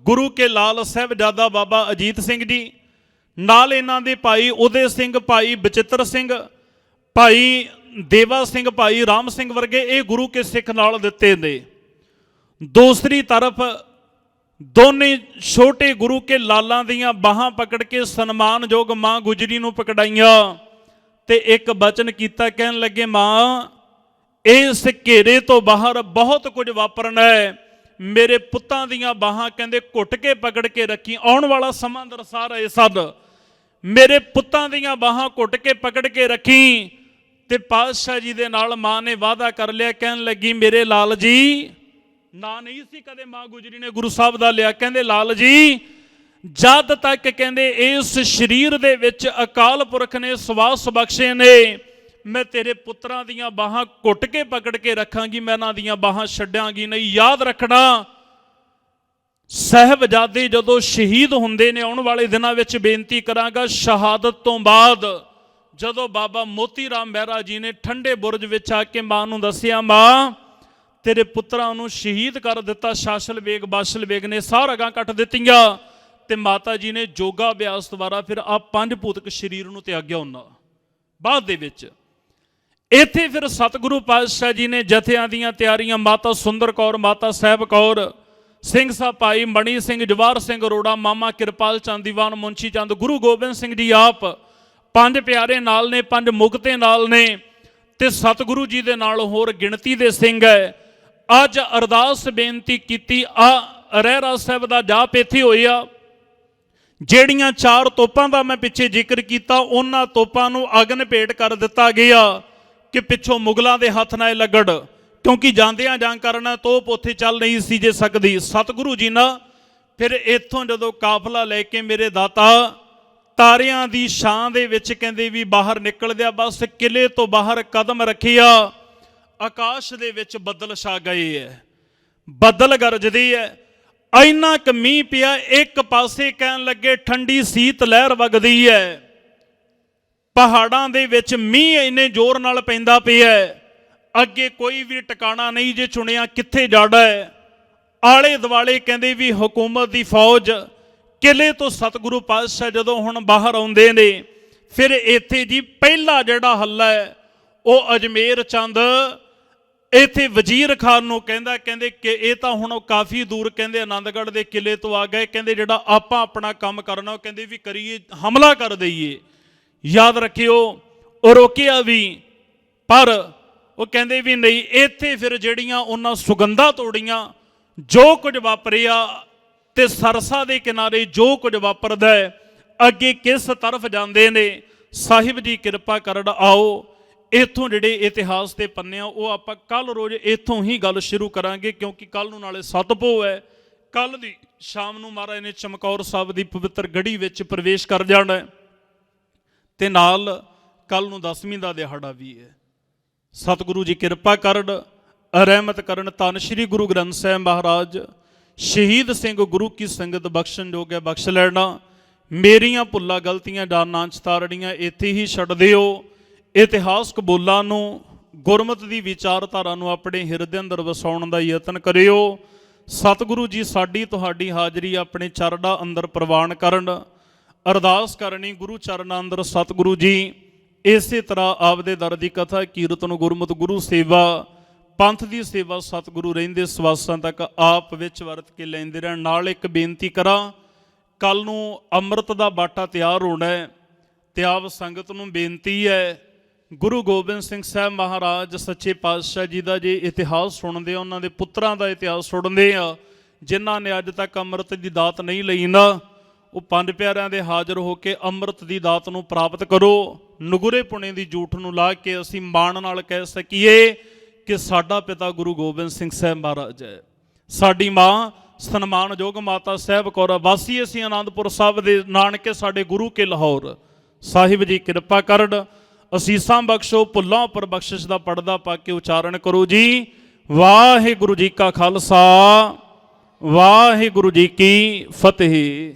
ਗੁਰੂ ਕੇ ਲਾਲ ਸਾਹਿਬਜ਼ਾਦਾ ਬਾਬਾ ਅਜੀਤ ਸਿੰਘ ਜੀ, ਨਾਲ ਇਹਨਾਂ ਦੇ ਭਾਈ ਉਦੇ ਸਿੰਘ, ਭਾਈ ਬਚਿੱਤਰ ਸਿੰਘ, ਭਾਈ ਦੇਵਾ ਸਿੰਘ, ਭਾਈ ਰਾਮ ਸਿੰਘ ਵਰਗੇ ਇਹ ਗੁਰੂ ਕੇ ਸਿੱਖ ਨਾਲ ਦਿੱਤੇ ਨੇ। ਦੂਸਰੀ ਤਰਫ ਦੋਨੇ ਛੋਟੇ ਗੁਰੂ ਕੇ ਲਾਲਾਂ ਦੀਆਂ ਬਾਹਾਂ ਪਕੜ ਕੇ ਸਨਮਾਨਯੋਗ ਮਾਂ ਗੁਜਰੀ ਨੂੰ ਪਕੜਾਈਆਂ ਤੇ ਇੱਕ ਬਚਨ ਕੀਤਾ, ਕਹਿਣ ਲੱਗੇ ਮਾਂ ਇਸ ਘੇਰੇ ਤੋਂ ਬਾਹਰ ਬਹੁਤ ਕੁਝ ਵਾਪਰਨਾ ਹੈ, ਮੇਰੇ ਪੁੱਤਾਂ ਦੀਆਂ ਬਾਹਾਂ ਕਹਿੰਦੇ ਘੁੱਟ ਕੇ ਪਕੜ ਕੇ ਰੱਖੀ। ਆਉਣ ਵਾਲਾ ਸਮਾਂ ਦਰਸਾ ਰਹੇ ਸਨ, ਮੇਰੇ ਪੁੱਤਾਂ ਦੀਆਂ ਬਾਹਾਂ ਘੁੱਟ ਕੇ ਪਕੜ ਕੇ ਰੱਖੀ। ਤੇ ਪਾਤਸ਼ਾਹ ਜੀ ਦੇ ਨਾਲ ਮਾਂ ਨੇ ਵਾਅਦਾ ਕਰ ਲਿਆ, ਕਹਿਣ ਲੱਗੀ ਮੇਰੇ ਲਾਲ ਜੀ, ਨਾ ਨਹੀਂ ਸੀ ਕਦੇ ਮਾਂ ਗੁਜਰੀ ਨੇ ਗੁਰੂ ਸਾਹਿਬ ਦਾ ਲਿਆ, ਕਹਿੰਦੇ ਲਾਲ ਜੀ ਜਦ ਤੱਕ ਕਹਿੰਦੇ ਇਸ ਸਰੀਰ ਦੇ ਵਿੱਚ ਅਕਾਲ ਪੁਰਖ ਨੇ ਸਵਾਸ ਬਖਸ਼ੇ ਨੇ, ਮੈਂ ਤੇਰੇ ਪੁੱਤਰਾਂ ਦੀਆਂ ਬਾਹਾਂ ਘੁੱਟ ਕੇ ਪਕੜ ਕੇ ਰੱਖਾਂਗੀ, ਮੈਂ ਇਹਨਾਂ ਦੀਆਂ ਬਾਹਾਂ ਛੱਡਾਂਗੀ ਨਹੀਂ। ਯਾਦ ਰੱਖਣਾ ਸਾਹਿਬਜ਼ਾਦੇ ਜਦੋਂ ਸ਼ਹੀਦ ਹੁੰਦੇ ਨੇ, ਆਉਣ ਵਾਲੇ ਦਿਨਾਂ ਵਿੱਚ ਬੇਨਤੀ ਕਰਾਂਗਾ, ਸ਼ਹਾਦਤ ਤੋਂ ਬਾਅਦ ਜਦੋਂ ਬਾਬਾ ਮੋਤੀ ਰਾਮ ਮਹਿਰਾ ਜੀ ਨੇ ਠੰਡੇ ਬੁਰਜ ਵਿੱਚ ਆ ਕੇ ਮਾਂ ਨੂੰ ਦੱਸਿਆ, ਮਾਂ ਤੇਰੇ ਪੁੱਤਰਾਂ ਨੂੰ ਸ਼ਹੀਦ ਕਰ ਦਿੱਤਾ, ਸ਼ਾਸਲ ਵੇਗ ਬਾਸ਼ਲ ਵੇਗ ਨੇ ਸਾਰਗਾਂ ਕੱਟ ਦਿੱਤੀਆਂ। ਤੇ ਮਾਤਾ ਜੀ ਨੇ ਜੋਗਾ ਅਭਿਆਸ ਦੁਆਰਾ ਫਿਰ ਆ ਪੰਜ ਭੂਤਕ ਸਰੀਰ ਨੂੰ ਤਿਆਗਿਆ ਉਹਨਾਂ। ਬਾਅਦ ਦੇ ਵਿੱਚ ਇੱਥੇ ਫਿਰ ਸਤਿਗੁਰੂ ਪਾਤਸ਼ਾਹ ਜੀ ਨੇ ਜਥਿਆਂ ਦੀਆਂ ਤਿਆਰੀਆਂ, ਮਾਤਾ ਸੁੰਦਰ ਕੌਰ, ਮਾਤਾ ਸਾਹਿਬ ਕੌਰ, ਸਿੰਘ ਸਾਹਿਬ ਭਾਈ ਮਣੀ ਸਿੰਘ, ਜਵਾਹਰ ਸਿੰਘ ਅਰੋੜਾ, ਮਾਮਾ ਕਿਰਪਾਲ ਚੰਦ, ਦੀਵਾਨ ਮੁੰਸ਼ੀ ਚੰਦ, ਗੁਰੂ ਗੋਬਿੰਦ ਸਿੰਘ ਜੀ ਆਪ, ਪੰਜ ਪਿਆਰੇ ਨਾਲ ਨੇ, ਪੰਜ ਮੁਕਤੇ ਨਾਲ ਨੇ ਤੇ ਸਤਿਗੁਰੂ ਜੀ ਦੇ ਨਾਲ ਹੋਰ ਗਿਣਤੀ ਦੇ ਸਿੰਘ ਹੈ। ਅੱਜ ਅਰਦਾਸ ਬੇਨਤੀ ਕੀਤੀ, ਰਹਿਰਾ ਸਾਹਿਬ ਦਾ ਜਾਪ ਇੱਥੇ ਹੋਇਆ। ਜਿਹੜੀਆਂ ਚਾਰ ਤੋਪਾਂ ਦਾ ਮੈਂ ਪਿੱਛੇ ਜ਼ਿਕਰ ਕੀਤਾ, ਉਹਨਾਂ ਤੋਪਾਂ ਨੂੰ ਅਗਨ ਭੇਟ ਕਰ ਦਿੱਤਾ ਗਿਆ ਕਿ ਪਿੱਛੋਂ ਮੁਗਲਾਂ ਦੇ ਹੱਥ ਨਾ ਲੱਗੜ, ਕਿਉਂਕਿ ਜਾਂਦਿਆਂ ਜਾਂ ਕਰਨਾ ਤੋਪ ਉੱਥੇ ਚੱਲ ਨਹੀਂ ਸੀ ਜੇ ਸਕਦੀ। ਸਤਿਗੁਰੂ ਜੀ ਨਾ ਫਿਰ ਇੱਥੋਂ ਜਦੋਂ ਕਾਫਲਾ ਲੈ ਕੇ ਮੇਰੇ ਦਾਤਾ ਤਾਰਿਆਂ ਦੀ ਛਾਂ ਦੇ ਵਿੱਚ ਕਹਿੰਦੇ ਵੀ ਬਾਹਰ ਨਿਕਲਦਿਆ, ਬਸ ਕਿਲੇ ਤੋਂ ਬਾਹਰ ਕਦਮ ਰੱਖਿਆ, ਆਕਾਸ਼ ਦੇ ਵਿੱਚ ਬੱਦਲ ਛਾ ਗਏ ਹੈ, ਬੱਦਲ ਗਰਜਦੇ ਹੈ, ਇੰਨਾ ਕੁ ਮੀਂਹ ਪਿਆ, ਇੱਕ ਪਾਸੇ ਕਹਿਣ ਲੱਗੇ ਠੰਡੀ ਸੀਤ ਲਹਿਰ ਵਗਦੀ ਹੈ, ਪਹਾੜਾਂ ਦੇ ਵਿੱਚ ਮੀਂਹ ਇੰਨੇ ਜ਼ੋਰ ਨਾਲ ਪੈਂਦਾ ਪਿਆ, ਅੱਗੇ ਕੋਈ ਵੀ ਟਿਕਾਣਾ ਨਹੀਂ ਜੇ ਚੁਣਿਆ ਕਿੱਥੇ ਜਾਣਾ ਹੈ। ਆਲੇ ਦੁਆਲੇ ਕਹਿੰਦੇ ਵੀ ਹਕੂਮਤ ਦੀ ਫੌਜ। ਕਿਲੇ ਤੋਂ ਸਤਿਗੁਰੂ ਪਾਤਸ਼ਾਹ ਜਦੋਂ ਹੁਣ ਬਾਹਰ ਆਉਂਦੇ ਨੇ, ਫਿਰ ਇੱਥੇ ਜੀ ਪਹਿਲਾ ਜਿਹੜਾ ਹੱਲਾ ਹੈ ਉਹ ਅਜਮੇਰ ਚੰਦ ਇੱਥੇ ਵਜ਼ੀਰ ਖਾਨ ਨੂੰ ਕਹਿੰਦੇ ਕਿ ਇਹ ਤਾਂ ਹੁਣ ਕਾਫੀ ਦੂਰ ਕਹਿੰਦੇ ਆਨੰਦਗੜ੍ਹ ਦੇ ਕਿਲੇ ਤੋਂ ਆ ਗਏ, ਕਹਿੰਦੇ ਜਿਹੜਾ ਆਪਾਂ ਆਪਣਾ ਕੰਮ ਕਰਨਾ ਉਹ ਕਹਿੰਦੇ ਵੀ ਕਰੀਏ, ਹਮਲਾ ਕਰ ਦਈਏ। ਯਾਦ ਰੱਖਿਓ ਉਹ ਰੋਕਿਆ ਵੀ, ਪਰ ਉਹ ਕਹਿੰਦੇ ਵੀ ਨਹੀਂ। ਇੱਥੇ ਫਿਰ ਜਿਹੜੀਆਂ ਉਹਨਾਂ ਸੁਗੰਧਾਂ ਤੋੜੀਆਂ, ਜੋ ਕੁਝ ਵਾਪਰਿਆ ਤੇ ਸਰਸਾ ਦੇ ਕਿਨਾਰੇ ਜੋ ਕੁਝ ਵਾਪਰਦਾ ਹੈ, ਅੱਗੇ ਕਿਸ ਤਰਫ ਜਾਂਦੇ ਨੇ, ਸਾਹਿਬ ਜੀ ਕਿਰਪਾ ਕਰਨ। ਆਓ ਇੱਥੋਂ ਜਿਹੜੇ ਇਤਿਹਾਸ ਦੇ ਪੰਨੇ ਆ ਉਹ ਆਪਾਂ ਕੱਲ ਰੋਜ਼ ਇੱਥੋਂ ਹੀ ਗੱਲ ਸ਼ੁਰੂ ਕਰਾਂਗੇ, ਕਿਉਂਕਿ ਕੱਲ ਨੂੰ ਨਾਲੇ ਸਤਿਭੋਗ ਹੈ। ਕੱਲ ਦੀ ਸ਼ਾਮ ਨੂੰ ਮਹਾਰਾਜ ਨੇ ਚਮਕੌਰ ਸਾਹਿਬ ਦੀ ਪਵਿੱਤਰ ਗੜੀ ਵਿੱਚ ਪ੍ਰਵੇਸ਼ ਕਰ ਜਾਣਾ ਤੇ ਨਾਲ ਕੱਲ ਨੂੰ 10ਵੀਂ ਦਾ ਦਿਹਾੜਾ ਵੀ ਹੈ। ਸਤਿਗੁਰੂ ਜੀ ਕਿਰਪਾ ਕਰਨ, ਰਹਿਮਤ ਕਰਨ। ਧੰਨ ਸ਼੍ਰੀ ਗੁਰੂ ਗ੍ਰੰਥ ਸਾਹਿਬ ਮਹਾਰਾਜ ਸ਼ਹੀਦ ਸਿੰਘ ਗੁਰੂ ਕੀ ਸੰਗਤ ਬਖਸ਼ਣ ਜੋਗ ਹੈ, ਬਖਸ਼ ਲੈਣਾ। ਮੇਰੀਆਂ ਭੁੱਲਾਂ ਗਲਤੀਆਂ ਜਾਨਾਂ ਚਤਾਰੜੀਆਂ ਇੱਥੇ ਹੀ ਛੱਡ ਦਿਓ। ਇਤਿਹਾਸਕ ਬੋਲਾਂ ਨੂੰ, ਗੁਰਮਤਿ ਦੀ ਵਿਚਾਰਧਾਰਾ ਨੂੰ ਆਪਣੇ ਹਿਰਦੇ ਅੰਦਰ ਵਸਾਉਣ ਦਾ ਯਤਨ ਕਰਿਓ। ਸਤਿਗੁਰੂ ਜੀ ਸਾਡੀ ਤੁਹਾਡੀ ਹਾਜ਼ਰੀ ਆਪਣੇ ਚਰਨਾਂ ਅੰਦਰ ਪ੍ਰਵਾਨ ਕਰਨ। ਅਰਦਾਸ ਕਰਨੀ ਗੁਰੂ ਚਰਨਾਂ ਅੰਦਰ, ਸਤਿਗੁਰੂ ਜੀ ਇਸੇ ਤਰ੍ਹਾਂ ਆਪਦੇ ਦਰ ਦੀ ਕਥਾ ਕੀਰਤਨ, ਗੁਰਮਤਿ ਗੁਰੂ ਸੇਵਾ, ਪੰਥ ਦੀ ਸੇਵਾ ਸਤਿਗੁਰੂ ਰਹਿੰਦੇ ਸਵਾਸਾਂ ਤੱਕ ਆਪ ਵਿੱਚ ਵਰਤ ਕੇ ਲੈਂਦੇ ਰਹਿਣ। ਨਾਲ ਇੱਕ ਬੇਨਤੀ ਕਰਾਂ, ਕੱਲ ਨੂੰ ਅੰਮ੍ਰਿਤ ਦਾ ਬਾਟਾ ਤਿਆਰ ਹੋਣਾ ਹੈ ਤੇ ਆਪ ਸੰਗਤ ਨੂੰ ਬੇਨਤੀ ਹੈ, ਗੁਰੂ ਗੋਬਿੰਦ ਸਿੰਘ ਸਾਹਿਬ ਮਹਾਰਾਜ ਸੱਚੇ ਪਾਤਸ਼ਾਹ ਜੀ ਦਾ ਜੇ ਇਤਿਹਾਸ ਸੁਣਦੇ ਆ, ਉਹਨਾਂ ਦੇ ਪੁੱਤਰਾਂ ਦਾ ਇਤਿਹਾਸ ਸੁਣਦੇ ਆ ਜਿਨ੍ਹਾਂ ਨੇ ਅੱਜ ਤੱਕ ਅੰਮ੍ਰਿਤ ਦੀ ਦਾਤ ਨਹੀਂ ਲਈ ਨਾ, ਉਹ ਪੰਜ ਪਿਆਰਿਆਂ ਦੇ ਹਾਜ਼ਰ ਹੋ ਕੇ ਅੰਮ੍ਰਿਤ ਦੀ ਦਾਤ ਨੂੰ ਪ੍ਰਾਪਤ ਕਰੋ। ਨਗੁਰੇ ਪੁਣੇ ਦੀ ਜੂਠ ਨੂੰ ਲਾ ਕੇ ਅਸੀਂ ਮਾਣ ਨਾਲ ਕਹਿ ਸਕੀਏ ਕਿ ਸਾਡਾ ਪਿਤਾ ਗੁਰੂ ਗੋਬਿੰਦ ਸਿੰਘ ਸਾਹਿਬ ਮਹਾਰਾਜ ਹੈ। ਸਾਡੀ ਮਾਂ ਸਨਮਾਨਯੋਗ ਮਾਤਾ ਸਾਹਿਬ ਕੌਰ, ਵਾਸੀ ਅਸੀਂ ਆਨੰਦਪੁਰ ਸਾਹਿਬ ਦੇ, ਨਾਨਕੇ ਸਾਡੇ ਗੁਰੂ ਕੇ ਲਾਹੌਰ। ਸਾਹਿਬ ਜੀ ਕਿਰਪਾ ਕਰਨ, ਅਸੀਸਾਂ ਬਖਸ਼ੋ, ਭੁੱਲਾਂ ਉੱਪਰ ਬਖਸ਼ਿਸ਼ ਦਾ ਪਰਦਾ ਪਾ ਕੇ ਉਚਾਰਨ ਕਰੋ ਜੀ। ਵਾਹਿਗੁਰੂ ਜੀ ਕਾ ਖਾਲਸਾ, ਵਾਹਿਗੁਰੂ ਜੀ ਕੀ ਫਤਿਹ।